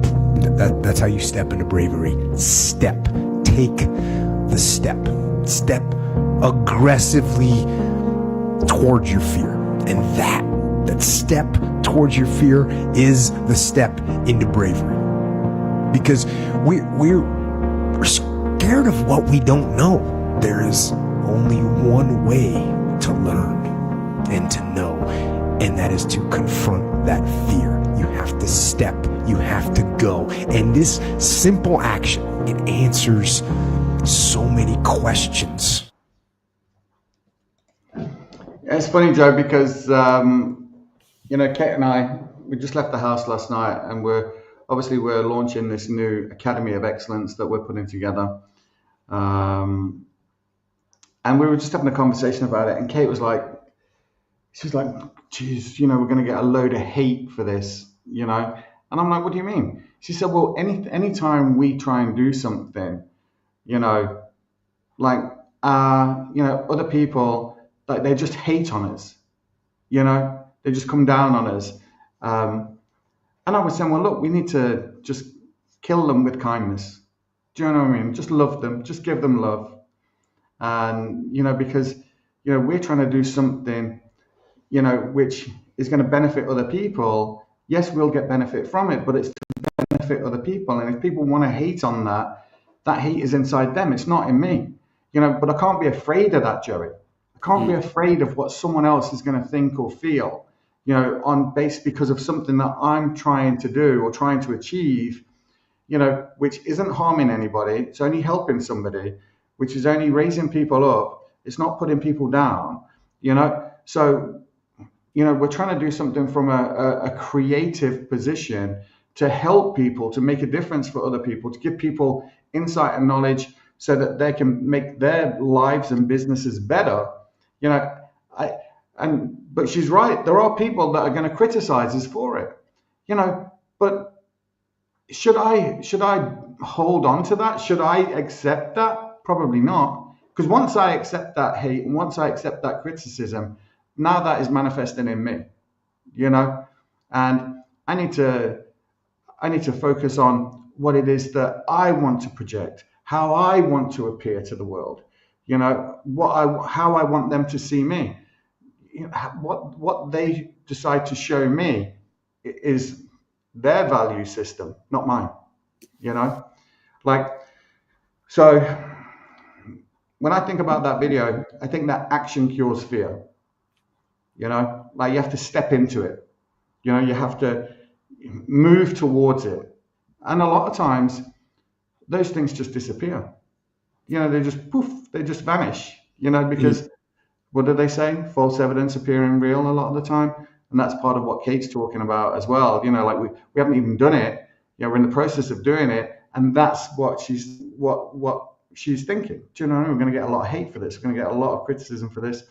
That's how you step into bravery. Step. Take the step. Step aggressively towards your fear. And that step towards your fear is the step into bravery. Because we're scared of what we don't know. There is only one way to learn and to know, and that is to confront that fear. You have to step, you have to go. And this simple action, it answers so many questions. It's funny, Joe, because Kate and I, we just left the house last night, and we're launching this new Academy of Excellence that we're putting together. And we were just having a conversation about it, and Kate was like, geez, we're going to get a load of hate for this, and I'm like, what do you mean? She said, well, anytime we try and do something, other people, like, they just hate on us, they just come down on us. And I was saying, well, look, we need to just kill them with kindness. Do you know what I mean? Just love them, just give them love. And, because, we're trying to do something, which is going to benefit other people. Yes, we'll get benefit from it, but it's to benefit other people. And if people want to hate on that hate is inside them. It's not in me, but I can't be afraid of that, Joey. I can't be afraid of what someone else is going to think or feel, because of something that I'm trying to do or trying to achieve, which isn't harming anybody. It's only helping somebody, which is only raising people up. It's not putting people down, So, we're trying to do something from a creative position to help people, to make a difference for other people, to give people insight and knowledge so that they can make their lives and businesses better. But she's right. There are people that are going to criticize us for it, but should I hold on to that? Should I accept that? Probably not. Because once I accept that hate and once I accept that criticism, now that is manifesting in me, and I need to focus on what it is that I want to project, how I want to appear to the world, how I want them to see me. What they decide to show me is their value system, not mine. So when I think about that video, I think that action cures fear. You have to step into it. You have to move towards it. And a lot of times those things just disappear. They just poof, they just vanish, because what do they say? False evidence appearing real a lot of the time. And that's part of what Kate's talking about as well. We haven't even done it. We're in the process of doing it. And that's what she's thinking. Do you know what I mean? We're going to get a lot of hate for this. We're going to get a lot of criticism for this,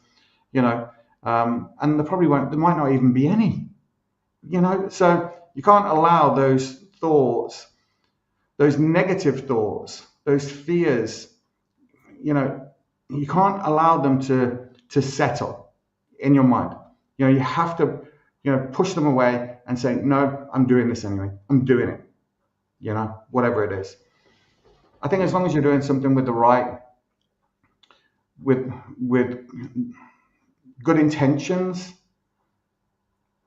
and there might not even be any, so you can't allow those thoughts, those negative thoughts, those fears, you can't allow them to settle in your mind. You have to, push them away and say, no, I'm doing this anyway. I'm doing it. you know, whatever it is. I think as long as you're doing something with the right, with good intentions,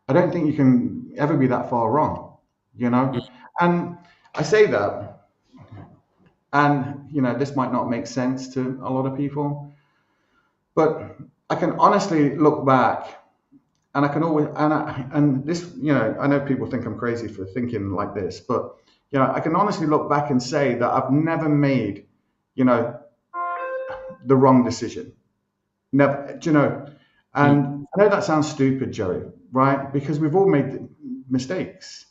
I don't think you can ever be that far wrong, you know. And I say that, and you know, this might not make sense to a lot of people, but I can honestly look back, and I can always, and this, you know, I know people think I'm crazy for thinking like this, but you know, I can honestly look back and say that I've never made, you know, the wrong decision. Never, do you know? And I know that sounds stupid, Joey, right? Because we've all made mistakes.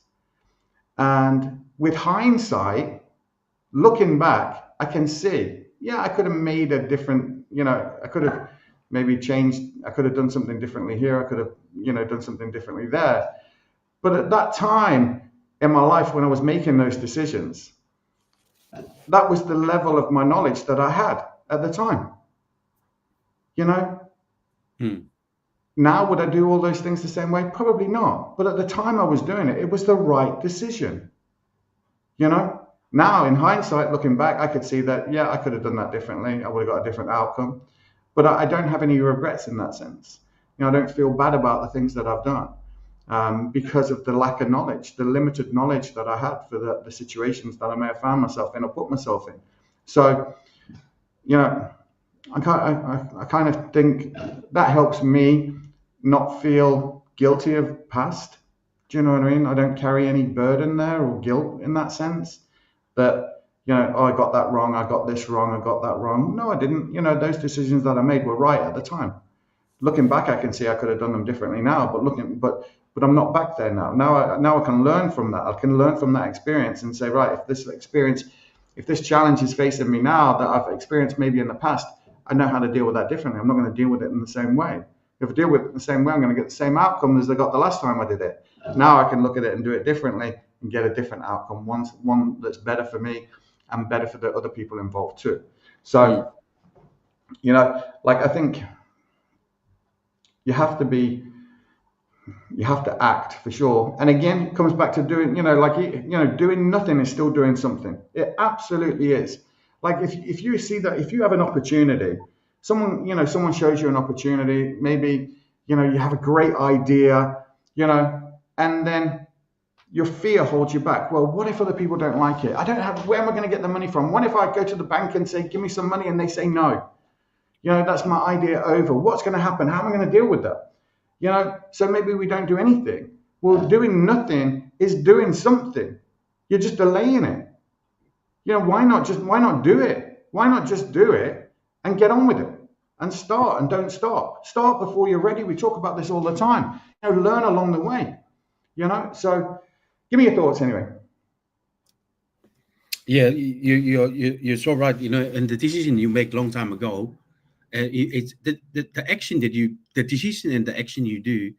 And with hindsight, looking back, I can see, yeah, I could have made a different, you know, I could have maybe changed, I could have done something differently here, I could have, you know, done something differently there. But at that time in my life when I was making those decisions, that was the level of my knowledge that I had at the time. You know? Now, would I do all those things the same way? Probably not. But at the time I was doing it, it was the right decision. You know? Now, in hindsight, looking back, I could see that, yeah, I could have done that differently. I would have got a different outcome. But I don't have any regrets in that sense. You know, I don't feel bad about the things that I've done because of the lack of knowledge, the limited knowledge that I had for the situations that I may have found myself in or put myself in. So, you know, I kind of think that helps me not feel guilty of past. Do you know what I mean? I don't carry any burden there or guilt in that sense that, you know, oh, I got that wrong, I got this wrong, I got that wrong. No, I didn't. You know, those decisions that I made were right at the time. Looking back, I can see I could have done them differently now, but I'm not back there now. Now I can learn from that. I can learn from that experience and say, right, if this challenge is facing me now that I've experienced maybe in the past, I know how to deal with that differently. I'm not going to deal with it in the same way. If I deal with it in the same way, I'm going to get the same outcome as I got the last time I did it. Now I can look at it and do it differently and get a different outcome, one that's better for me and better for the other people involved too. So, you know, like I think you have to act for sure. And again, it comes back to doing, you know, like, you know, doing nothing is still doing something. It absolutely is. Like if you see that, if you have an opportunity, someone shows you an opportunity, maybe, you know, you have a great idea, you know, and then your fear holds you back. Well, what if other people don't like it? Where am I going to get the money from? What if I go to the bank and say, give me some money, and they say no? You know, that's my idea over. What's going to happen? How am I going to deal with that? You know, so maybe we don't do anything. Well, doing nothing is doing something. You're just delaying it. You know, why not do it? Why not just do it and get on with it and start and don't stop. Start before you're ready. We talk about this all the time. You know, learn along the way. You know, so give me your thoughts anyway. Yeah, you're so right. You know, and the decision you make long time ago, it's the action the decision and the action you do,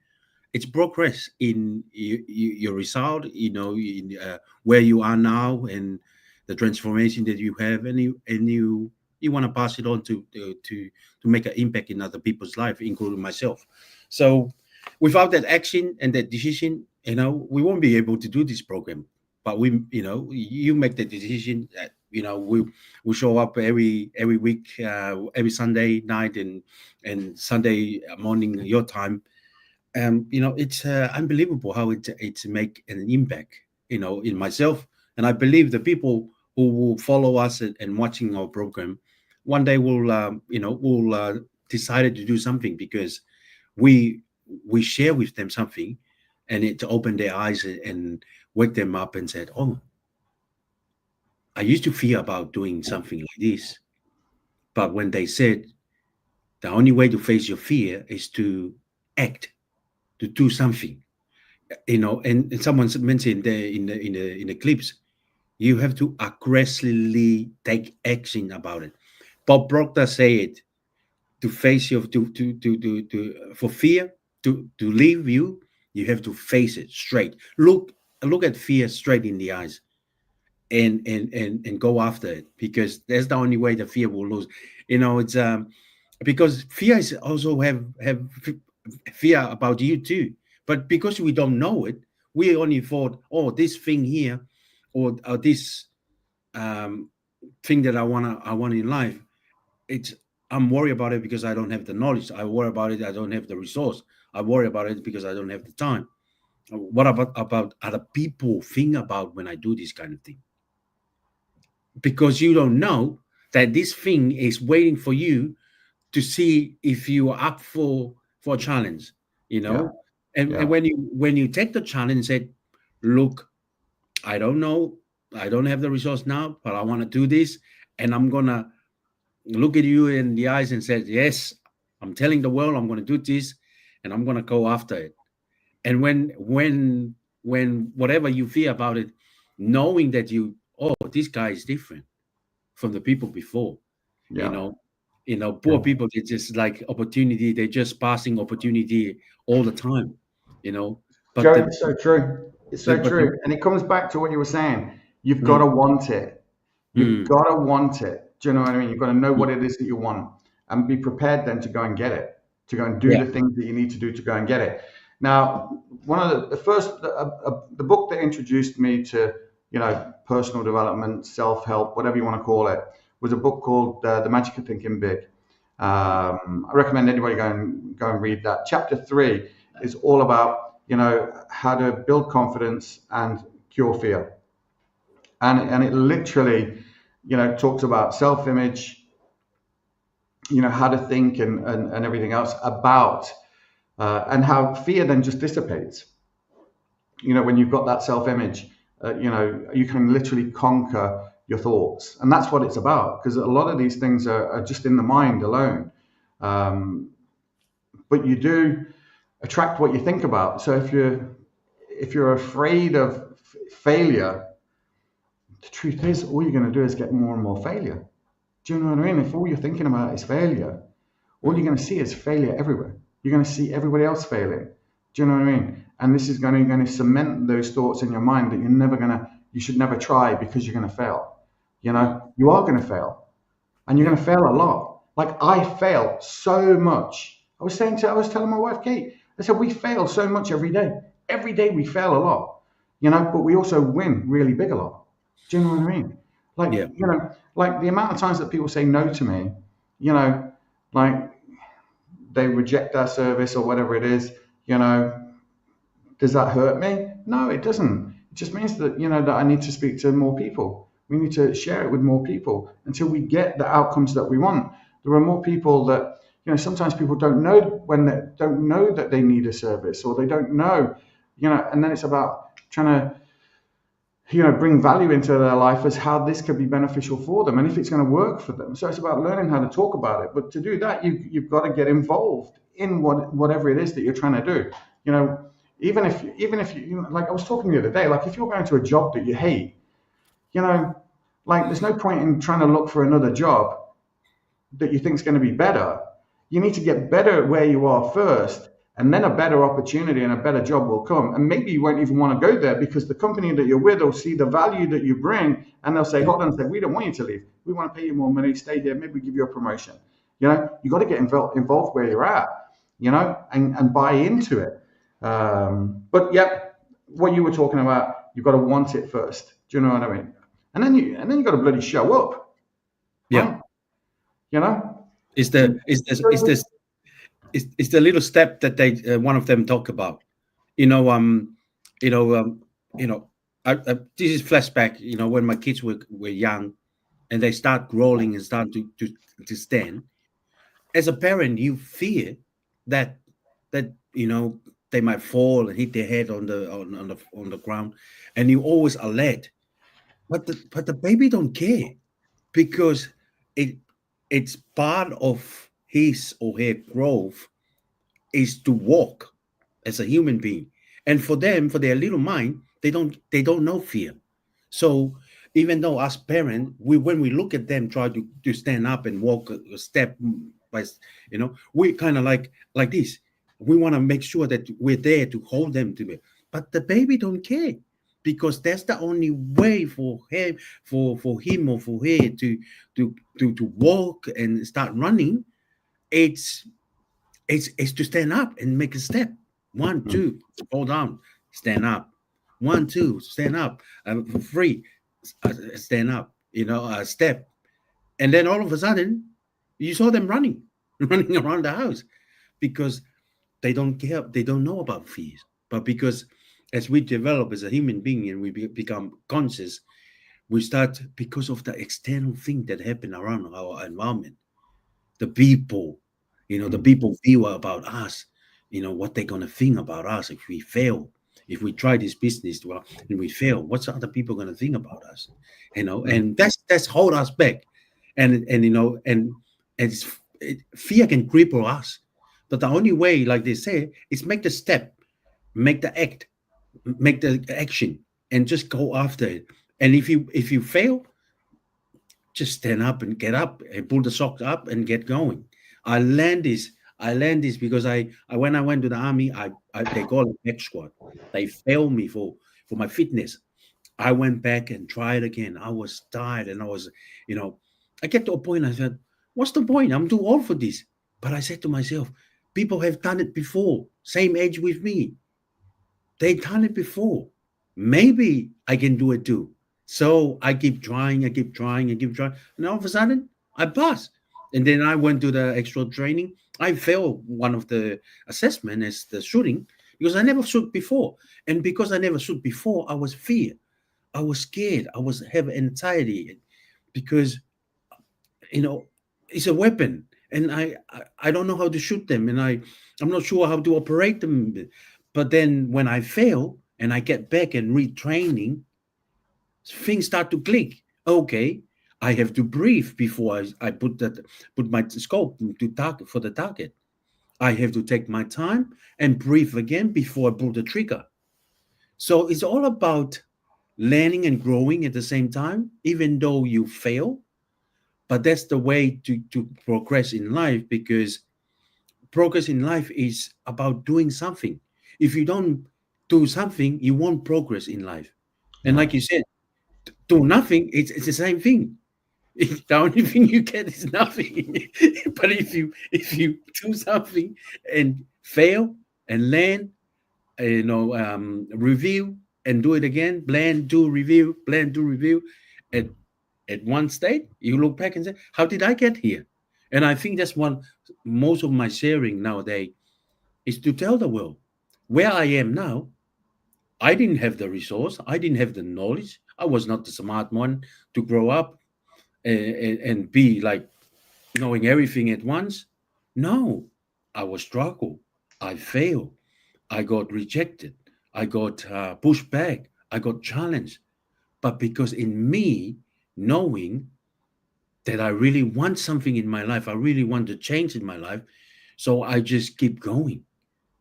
it's progress in your result. You know, in where you are now and the transformation that you have, and you want to pass it on to make an impact in other people's life, including myself. So, without that action and that decision, you know, we won't be able to do this program. But you make the decision that, you know, we show up every week, every Sunday night and Sunday morning your time. You know, it's unbelievable how it's make an impact, you know, in myself. And I believe the people who will follow us and watching our program one day will decided to do something because we share with them something, and it opened their eyes and wake them up and said, oh, I used to fear about doing something like this. But when they said the only way to face your fear is to act, to do something, you know, and someone mentioned there in the clips, you have to aggressively take action about it. Bob Proctor said to face your for fear to leave you have to face it straight. Look at fear straight in the eyes and go after it, because that's the only way the fear will lose. You know, it's because fear is also have fear about you too, but because we don't know it, we only thought, oh, this thing here or this thing that I want in life, I'm worried about it because I don't have the knowledge. I worry about it, I don't have the resource. I worry about it because I don't have the time. What about other people think about when I do this kind of thing? Because you don't know that this thing is waiting for you to see if you are up for a challenge, And when you take the challenge and say, look, I don't know, I don't have the resource now, but I want to do this, and I'm gonna look at you in the eyes and say, yes, I'm telling the world I'm going to do this, and I'm going to go after it. And when whatever you feel about it, knowing that this guy is different from the people before, poor people, they just like opportunity, they're just passing opportunity all the time, But Joe, it's so true. It's so true. And it comes back to what you were saying. You've got to want it. You've got to want it. Do you know what I mean? You've got to know what it is that you want and be prepared then to go and get it, to go and do the things that you need to do to go and get it. Now, one of the first, the book that introduced me to, personal development, self-help, whatever you want to call it, was a book called The Magic of Thinking Big. I recommend anybody go and read that. Chapter 3 is all about, how to build confidence and cure fear. And it literally, talks about self-image, how to think and everything else about, and how fear then just dissipates. When you've got that self-image, you can literally conquer your thoughts. And that's what it's about, because a lot of these things are just in the mind alone. But you do attract what you think about. So if you're afraid of failure, the truth is, all you're going to do is get more and more failure. Do you know what I mean? If all you're thinking about is failure, all you're going to see is failure everywhere. You're going to see everybody else failing. Do you know what I mean? And this is going to cement those thoughts in your mind that you should never try because you're going to fail. You are going to fail, and you're going to fail a lot. Like I fail so much. I was telling my wife Kate, I said, we fail so much every day. Every day we fail a lot, but we also win really big a lot. Do you know what I mean? Like the amount of times that people say no to me, like they reject our service or whatever it is, does that hurt me? No, it doesn't. It just means that, that I need to speak to more people. We need to share it with more people until we get the outcomes that we want. There are more people that, sometimes people don't know that they need a service, or they don't know, and then it's about trying to, bring value into their life as how this could be beneficial for them and if it's going to work for them. So it's about learning how to talk about it. But to do that, you've got to get involved in whatever it is that you're trying to do. Even if you, like I was talking the other day, like if you're going to a job that you hate, like there's no point in trying to look for another job that you think is going to be better. You need to get better at where you are first, and then a better opportunity and a better job will come. And maybe you won't even want to go there because the company that you're with will see the value that you bring, and they'll say, hold on a second, we don't want you to leave. We want to pay you more money, stay here, maybe give you a promotion. You got to get involved where you're at, and buy into it. But yeah, what you were talking about, you've got to want it first. Do you know what I mean? And then you got to bloody show up. Yeah. Right? It's the little step that they one of them talk about. This is flashback. When my kids were young, and they start growing and start to stand. As a parent, you fear that they might fall and hit their head on the ground, and you always alert. But the baby don't care, because it's part of his or her growth is to walk as a human being. And for them, for their little mind, they don't know fear. So even though as parents, when we look at them try to stand up and walk a step by, we kind of like this. We want to make sure that we're there to hold them to it. But the baby don't care, because that's the only way for him, for him or for her to walk and start running. It's to stand up and make a step. 1, 2, fall down, stand up. 1, 2, stand up. 3, stand up. Step. And then all of a sudden, you saw them running around the house because they don't care. They don't know about fears. But because as we develop as a human being and we become conscious, we start, because of the external thing that happen around our environment, the people, the people feel about us, what they're going to think about us if we fail. If we try this business and we fail, what's other people going to think about us? And that's hold us back. And fear can cripple us. But the only way, like they say, is make the step, make the act, make the action, and just go after it. And if you fail, just stand up and get up and pull the socks up and get going. I learned this because I when I went to the army, they call it back squat. They failed me for my fitness. I went back and tried again. I was tired and I was, I get to a point. I said, "What's the point? I'm too old for this." But I said to myself, people have done it before, same age with me. They've done it before. Maybe I can do it too. So I keep trying. And all of a sudden, I passed. And then I went to the extra training. I failed one of the assessment as the shooting because I never shoot before. And because I never shoot before, I was feared. I was scared. I was have anxiety because, it's a weapon. And I don't know how to shoot them. And I'm not sure how to operate them. But then when I fail and I get back and retraining, things start to click. Okay, I have to breathe before I put my scope to target for the target. I have to take my time and breathe again before I pull the trigger. So it's all about learning and growing at the same time, even though you fail. But that's the way to progress in life, because progress in life is about doing something. If you don't do something, you won't progress in life. And like you said, do nothing, it's the same thing. The only thing you get is nothing. But if you do something and fail and learn, review and do it again, plan, do, review, at one state, you look back and say, how did I get here? And I think that's most of my sharing nowadays is to tell the world where I am now. I didn't have the resource. I didn't have the knowledge. I was not the smart one to grow up and be like knowing everything at once. No, I was struggle. I failed. I got rejected. I got pushed back. I got challenged. But because in me, knowing that I really want something in my life, I really want to change in my life, so I just keep going,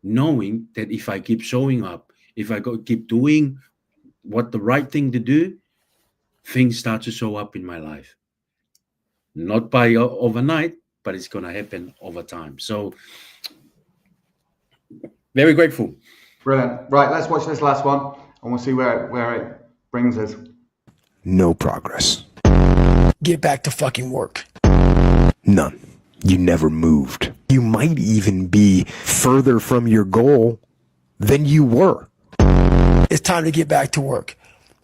knowing that if I keep showing up, if I keep doing what the right thing to do, things start to show up in my life. Not by overnight, but it's going to happen over time. So, very grateful. Brilliant. Right, let's watch this last one, and we'll see where it brings us. No progress. Get back to fucking work. None. You never moved. You might even be further from your goal than you were. It's time to get back to work.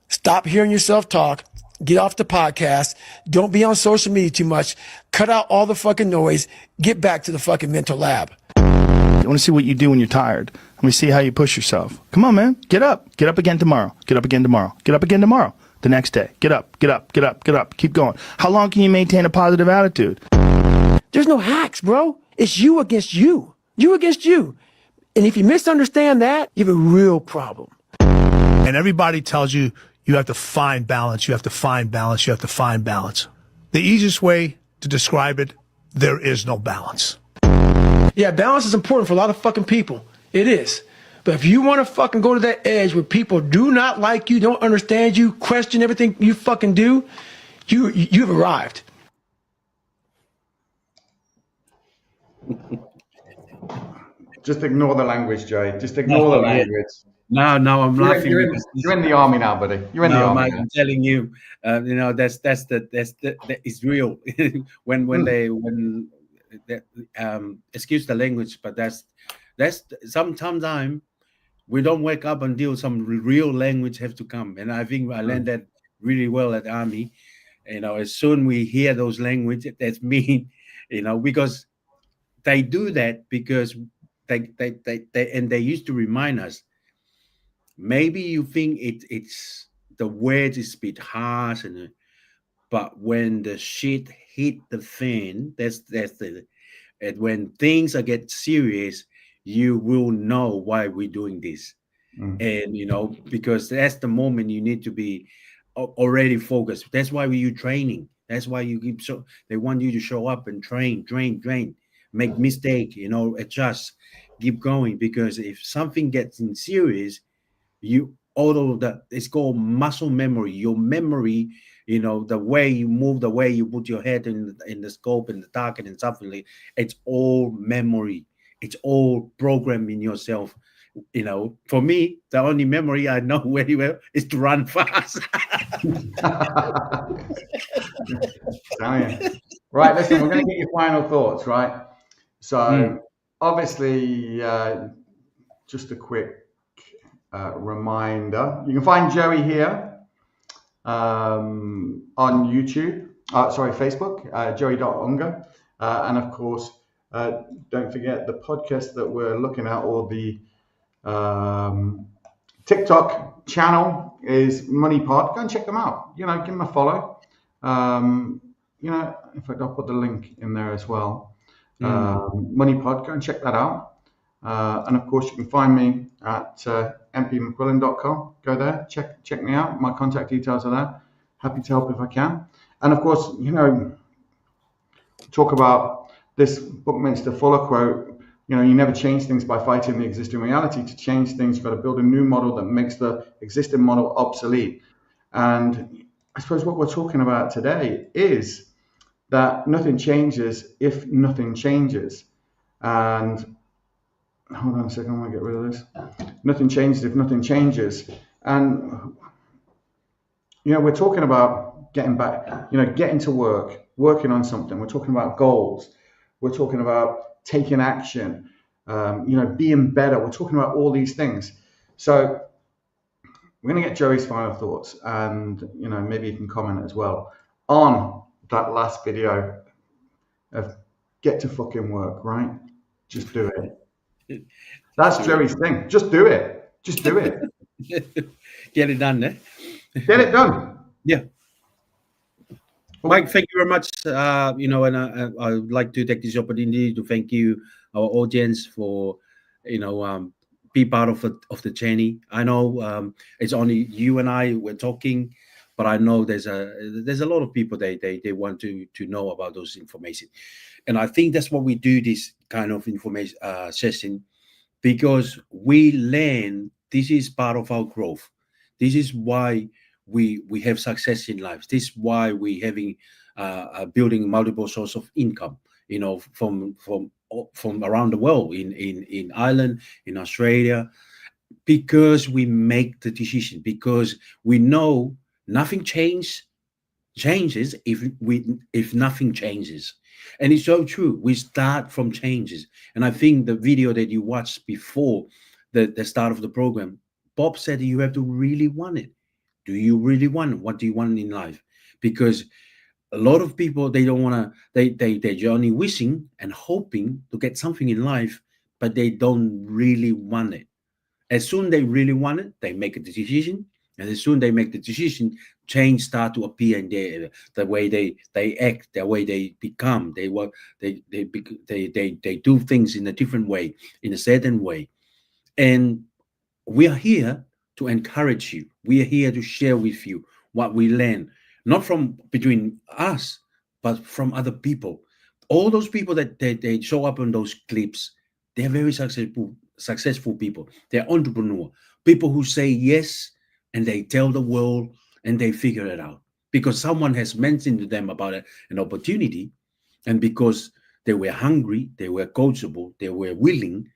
Stop hearing yourself talk. Get off the podcast. Don't be on social media too much. Cut out all the fucking noise. Get back to the fucking mental lab. I want to see what you do when you're tired. Let me see how you push yourself. Come on, man. Get up. Get up again tomorrow. Get up again tomorrow. Get up again tomorrow. The next day. Get up. Get up. Get up. Get up. Keep going. How long can you maintain a positive attitude? There's no hacks, bro. It's you against you. You against you. And if you misunderstand that, you have a real problem. And everybody tells you you have to find balance. You have to find balance. You have to find balance. The easiest way to describe it, there is no balance. Yeah, balance is important for a lot of fucking people. It is. But if you want to fucking go to that edge where people do not like you, don't understand you, question everything you fucking do, you've arrived. Just ignore the language, Joey. Just ignore the language. No, I'm laughing. You're in the army now, buddy. You're in the army. Mate, I'm telling you, that's it's real. when excuse the language, but that's sometimes We don't wake up until some real language have to come. And I think I learned that really well at Army. As soon we hear those language, that's mean, because they do that because they used to remind us. Maybe you think it's the word is a bit harsh, but when the shit hit the fan, that's the and when things are get serious, you will know why we're doing this. And because that's the moment you need to be already focused. That's why you training. That's why you keep they want you to show up and train, make mistake, adjust, keep going. Because if something gets in serious, it's called muscle memory. Your memory, the way you move, the way you put your head in the scope and the target and something like, it's all memory. It's all programmed in yourself. For me, the only memory I know very well is to run fast. Right, listen, we're going to get your final thoughts, right? So, obviously, just a quick reminder. You can find Joey here on YouTube, Facebook, joey.unga. And of course, don't forget the podcast that we're looking at, or the TikTok channel is Money Pod. Go and check them out. Give them a follow. In fact, I'll put the link in there as well. Money Pod, go and check that out. And of course, you can find me at mpmcquillan.com. Go there, check me out. My contact details are there. Happy to help if I can. And of course, talk about this Buckminster Fuller quote. You never change things by fighting the existing reality. To change things, you've got to build a new model that makes the existing model obsolete. And I suppose what we're talking about today is that nothing changes if nothing changes. And hold on a second, I want to get rid of this. Nothing changes if nothing changes. And, we're talking about getting back, getting to work, working on something. We're talking about goals. We're talking about taking action, being better. We're talking about all these things. So we're going to get Joey's final thoughts, and, maybe you can comment as well on that last video of get to fucking work, right? Just do it. That's Joey's thing. Just do it. Just do it. Get it done, eh? Get it done. Yeah. Mike, thank you very much. And I would like to take this opportunity to thank you, our audience, for, be part of the journey. I know it's only you and I we're talking, but I know there's a lot of people they want to know about those information, and I think that's what we do this kind of information session, because we learn. This is part of our growth. This is why we have success in life. This is why we having building multiple source of income. From around the world, in Ireland, in Australia, because we make the decision, because we know nothing changes if nothing changes. And it's so true. We start from changes. And I think the video that you watched before the start of the program, Bob said you have to really want it. Do you really want it? What do you want in life? Because a lot of people, they don't want to, they're only wishing and hoping to get something in life, but they don't really want it. As soon as they really want it, they make a decision. And as soon as they make the decision, change start to appear in the way they act, the way they become. They do things in a different way, in a certain way. And we are here to encourage you. We are here to share with you what we learn, not from between us, but from other people. All those people that they show up on those clips, they're very successful people. They're entrepreneurs, people who say yes, and they tell the world, and they figure it out because someone has mentioned to them about an opportunity, and because they were hungry, they were coachable, they were willing,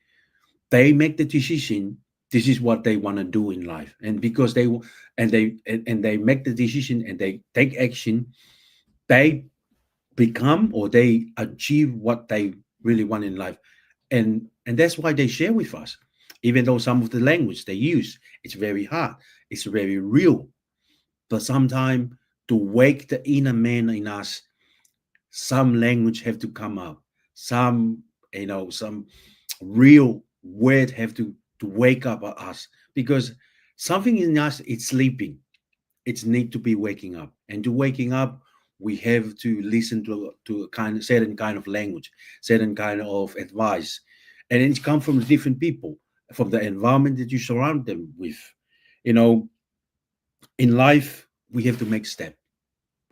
they make the decision. This is what they want to do in life, and because they make the decision and they take action, they become or they achieve what they really want in life, and that's why they share with us. Even though some of the language they use, it's very hard, it's very real. But sometimes to wake the inner man in us, some language have to come up. Some, some real word have to wake up us, because something in us is sleeping. It's need to be waking up. And to waking up, we have to listen to a certain kind of language, certain kind of advice. And it comes from different people, from the environment that you surround them with. In life, we have to make step.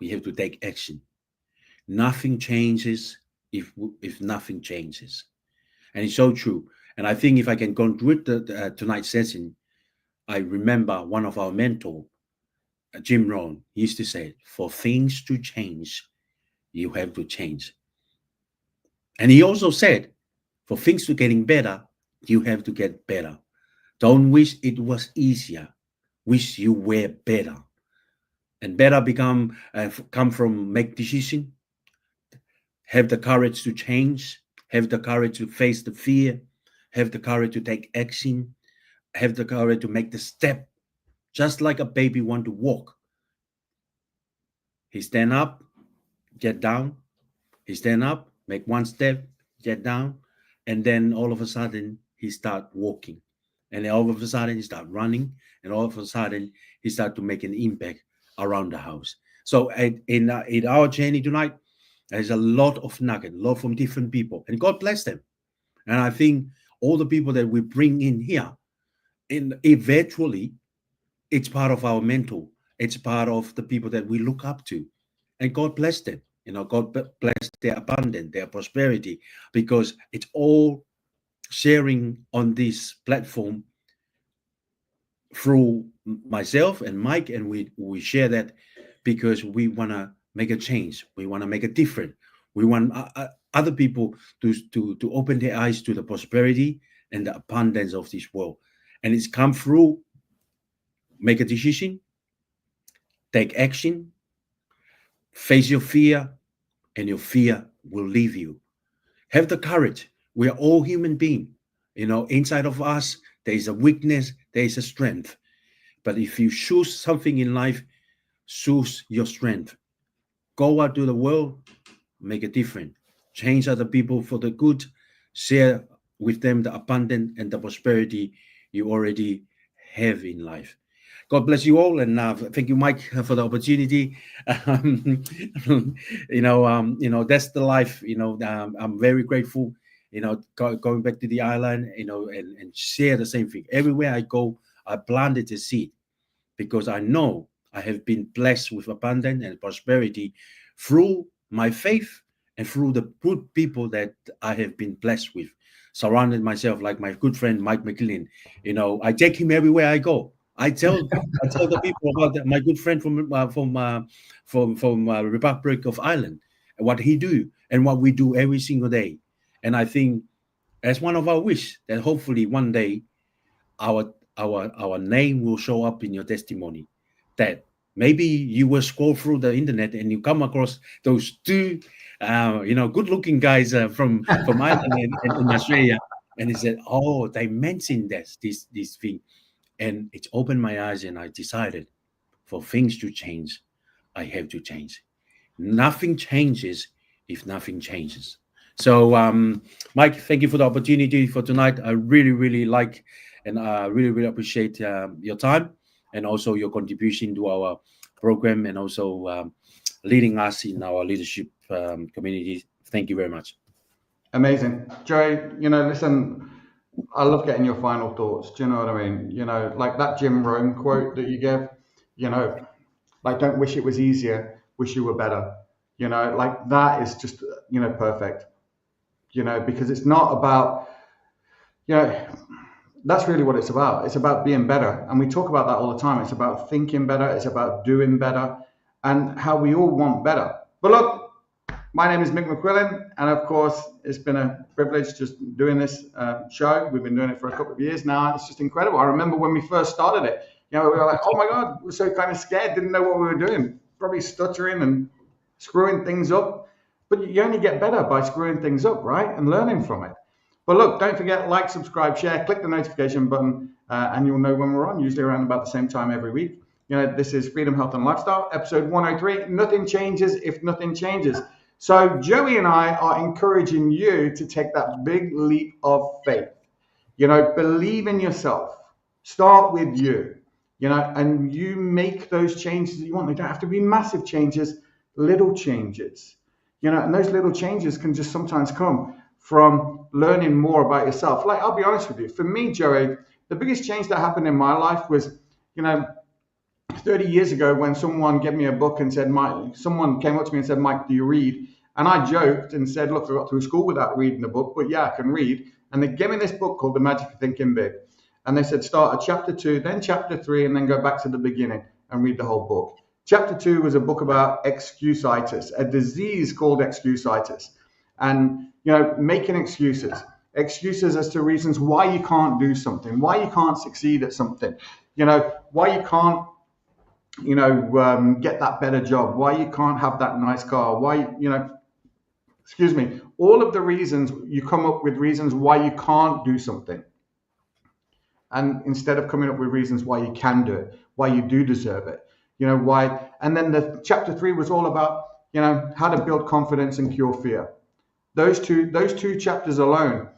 We have to take action. Nothing changes if nothing changes. And it's so true. And I think if I can conclude tonight's session, I remember one of our mentors, Jim Rohn, used to say, for things to change, you have to change. And he also said, for things to getting better, you have to get better. Don't wish it was easier. Wish you were better. And better come from make decision, have the courage to change, have the courage to face the fear, have the courage to take action, have the courage to make the step, just like a baby want to walk. He stand up, get down. He stand up, make one step, get down, and then all of a sudden he start walking, and then all of a sudden he start running, and all of a sudden he start to make an impact around the house. So in our journey tonight, there's a lot of nugget, a lot from different people, and God bless them. And I think all the people that we bring in here, eventually, it's part of our mentor. It's part of the people that we look up to, and God bless them. God bless their abundance, their prosperity, because it's all sharing on this platform through myself and Mike, and we share that because we want to make a change. We want to make a difference. We want other people to open their eyes to the prosperity and the abundance of this world. And it's come through make a decision, take action, face your fear, and your fear will leave you. Have the courage. We are all human beings. Inside of us, there is a weakness, there is a strength. But if you choose something in life, choose your strength. Go out to the world, make a difference. Change other people for the good. Share with them the abundance and the prosperity you already have in life. God bless you all, and thank you, Mike, for the opportunity. That's the life. I'm very grateful. Going back to the island, and share the same thing. Everywhere I go, I planted a seed, because I know I have been blessed with abundance and prosperity through my faith and through the good people that I have been blessed with. Surrounded myself like my good friend Mike McLean. I take him everywhere I go. I tell the people about my good friend from Republic of Ireland, what he do and what we do every single day. And I think that's one of our wish, that hopefully one day our name will show up in your testimony. That maybe you will scroll through the internet and you come across those two, good-looking guys from Ireland and Australia, and he said, "Oh, they mentioned this thing." And it opened my eyes, and I decided, for things to change, I have to change. Nothing changes if nothing changes. So, Mike, thank you for the opportunity for tonight. I really, really like, and I really, really appreciate your time and also your contribution to our program, and also leading us in our leadership community. Thank you very much. Amazing. Joey, listen, I love getting your final thoughts. Do you know what I mean? Like that Jim Rohn quote that you gave, like, don't wish it was easier, wish you were better. Like that is just, perfect. Because it's not about, that's really what it's about. It's about being better. And we talk about that all the time. It's about thinking better. It's about doing better, and how we all want better. But look, my name is Mick McQuillan, and of course, it's been a privilege just doing this show. We've been doing it for a couple of years now. It's just incredible. I remember when we first started it, we were like, oh my God, we were so kind of scared, didn't know what we were doing, probably stuttering and screwing things up. But you only get better by screwing things up, right? And learning from it. But look, don't forget, like, subscribe, share, click the notification button, and you'll know when we're on, usually around about the same time every week. This is Freedom, Health and Lifestyle, episode 103. Nothing changes if nothing changes. So Joey and I are encouraging you to take that big leap of faith. Believe in yourself. Start with you, and you make those changes that you want. They don't have to be massive changes, little changes, and those little changes can just sometimes come from learning more about yourself. Like, I'll be honest with you, for me, Joey, the biggest change that happened in my life was, 30 years ago when someone gave me a book and said, someone came up to me and said, Mike, do you read? And I joked and said, look, I got through school without reading the book, but yeah, I can read. And they gave me this book called The Magic of Thinking Big. And they said, start at chapter 2, then chapter 3, and then go back to the beginning and read the whole book. Chapter 2 was a book about excusitis, a disease called excusitis. And, making excuses as to reasons why you can't do something, why you can't succeed at something, why you can't, get that better job, why you can't have that nice car, why, all of the reasons, you come up with reasons why you can't do something. And instead of coming up with reasons why you can do it, why you do deserve it, why. And then the chapter 3 was all about, how to build confidence and cure fear. Those two chapters alone,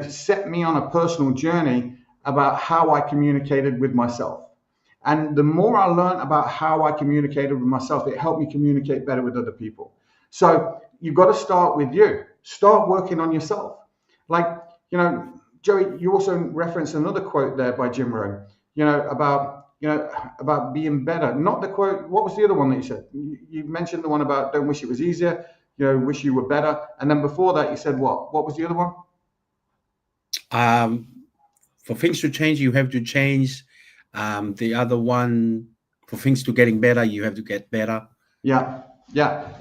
set me on a personal journey about how I communicated with myself. And the more I learned about how I communicated with myself, it helped me communicate better with other people. So you've got to start with you. Start working on yourself. Like, Joey, you also referenced another quote there by Jim Rohn, about being better. Not the quote, what was the other one that you said? You mentioned the one about don't wish it was easier, wish you were better. And then before that, you said what? What was the other one? For things to change, you have to change. The other one, for things to getting better, you have to get better. Yeah.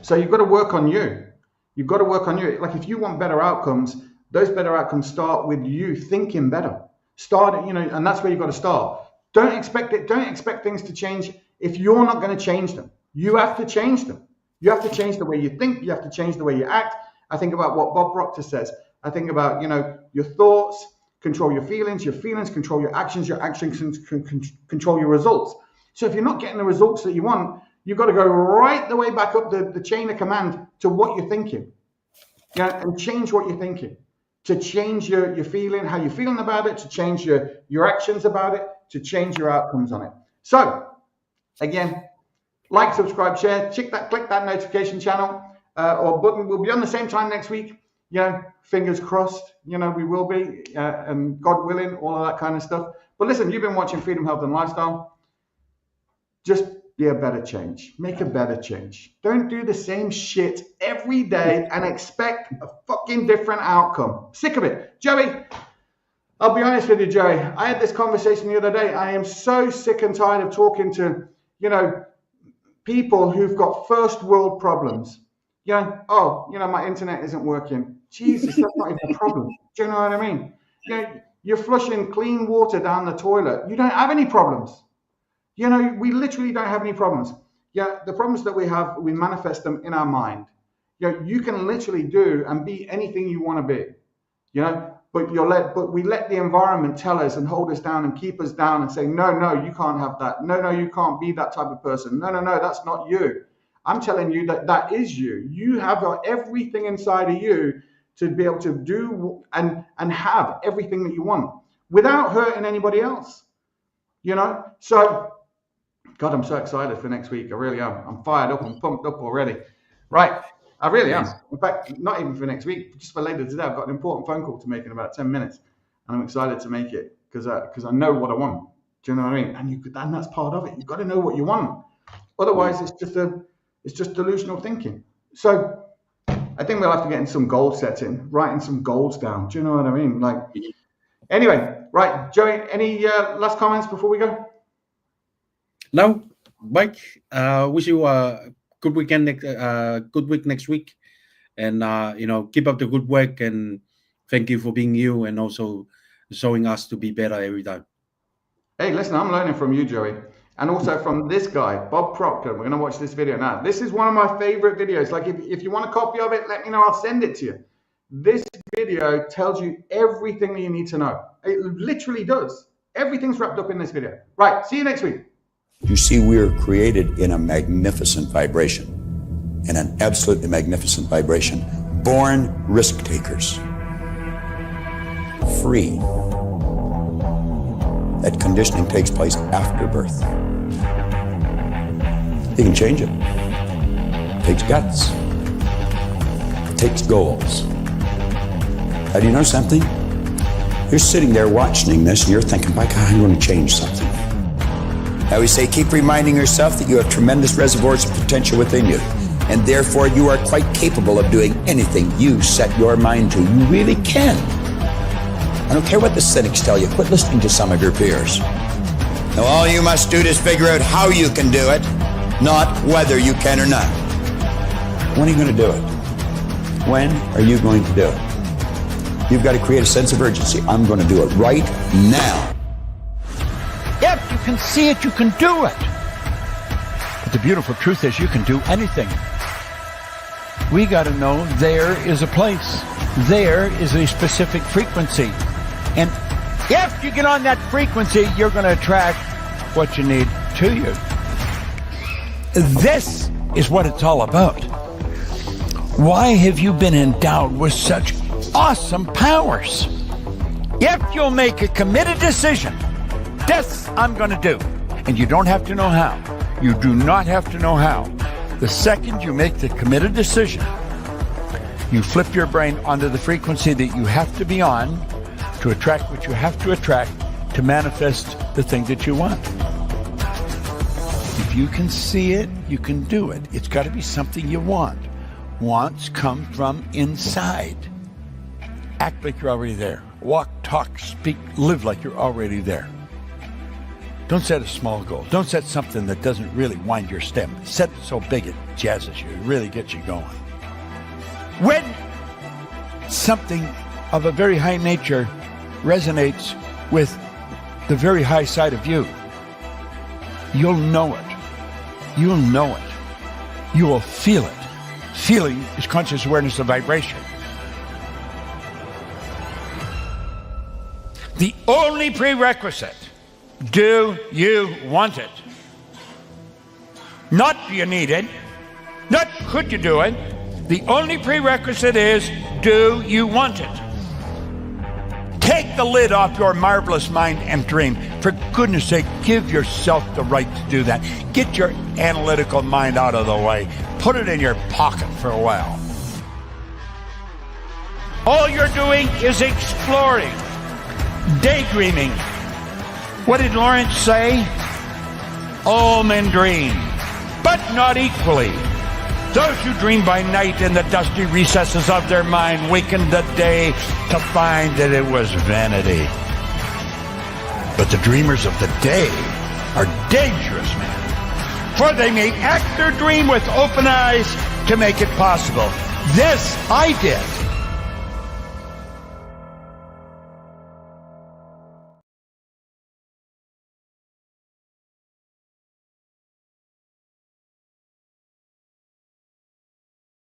So you've got to work on you. You've got to work on you. Like, if you want better outcomes, those better outcomes start with you thinking better. And that's where you've got to start. Don't expect things to change if you're not going to change them. You have to change them. You have to change the way you think. You have to change the way you act. I think about what Bob Proctor says. I think about, your thoughts control your feelings control your actions control your results. So if you're not getting the results that you want, you've got to go right the way back up the chain of command to what you're thinking. And change what you're thinking. To change your feeling, how you're feeling about it, to change your actions about it, to change your outcomes on it. So, again, like, subscribe, share, click that notification channel or button. We'll be on the same time next week. Fingers crossed, we will be, and God willing, all of that kind of stuff. But listen, you've been watching Freedom, Health and Lifestyle. Just be a better change. Make a better change. Don't do the same shit every day and expect a fucking different outcome. Sick of it. Joey, I'll be honest with you, Joey. I had this conversation the other day. I am so sick and tired of talking to, people who've got first world problems. My internet isn't working. Jesus, that's not even a problem. Do you know what I mean? You're flushing clean water down the toilet. You don't have any problems. We literally don't have any problems. The problems that we have, we manifest them in our mind. You can literally do and be anything you want to be. But we let the environment tell us and hold us down and keep us down and say, no, you can't have that. No, you can't be that type of person. No, that's not you. I'm telling you that is you. You have got everything inside of you to be able to do and have everything that you want without hurting anybody else. So, God, I'm so excited for next week. I really am. I'm fired up. I'm pumped up already. Right. I really am. In fact, not even for next week, just for later today. I've got an important phone call to make in about 10 minutes. And I'm excited to make it because I know what I want. Do you know what I mean? And that's part of it. You've got to know what you want. Otherwise, it's just delusional thinking. So I think we'll have to get in some goal setting, writing some goals down. Do you know what I mean? Anyway, right, Joey, any last comments before we go? No, Mike, wish you a good weekend, good week next week. And, keep up the good work. And thank you for being you and also showing us to be better every time. Hey, listen, I'm learning from you, Joey. And also from this guy, Bob Proctor. We're going to watch this video now. This is one of my favorite videos. Like, if you want a copy of it, let me know. I'll send it to you. This video tells you everything that you need to know. It literally does. Everything's wrapped up in this video. Right, see you next week. You see, we are created in a magnificent vibration, in an absolutely magnificent vibration. Born risk takers. Free. That conditioning takes place after birth. You can change it. It takes guts. It takes goals. Now, do you know something? You're sitting there watching this and you're thinking, by God, I'm going to change something. Now we say, keep reminding yourself that you have tremendous reservoirs of potential within you, and therefore you are quite capable of doing anything you set your mind to. You really can. I don't care what the cynics tell you. Quit listening to some of your peers. Now all you must do is figure out how you can do it, not whether you can or not. When are you going to do it? When are you going to do it? You've got to create a sense of urgency. I'm going to do it right now. If you can see it, you can do it. But the beautiful truth is you can do anything. We got to know there is a place. There is a specific frequency. And if you get on that frequency, you're going to attract what you need to you. This is what it's all about. Why have you been endowed with such awesome powers? If you'll make a committed decision, this I'm going to do. And you don't have to know how. You do not have to know how. The second you make the committed decision, you flip your brain onto the frequency that you have to be on to attract what you have to attract to manifest the thing that you want. If you can see it, you can do it. It's got to be something you want. Wants come from inside. Act like you're already there. Walk, talk, speak, live like you're already there. Don't set a small goal. Don't set something that doesn't really wind your step. Set it so big it jazzes you. It really gets you going. When something of a very high nature resonates with the very high side of you, you'll know it. You'll know it. You will feel it. Feeling is conscious awareness of vibration. The only prerequisite, do you want it? Not do you need it, not could you do it. The only prerequisite is, do you want it? Take the lid off your marvelous mind and dream. For goodness sake, give yourself the right to do that. Get your analytical mind out of the way. Put it in your pocket for a while. All you're doing is exploring, daydreaming. What did Lawrence say? All men dream, but not equally. Those who dream by night in the dusty recesses of their mind wakened the day to find that it was vanity. But the dreamers of the day are dangerous men, for they may act their dream with open eyes to make it possible. This I did.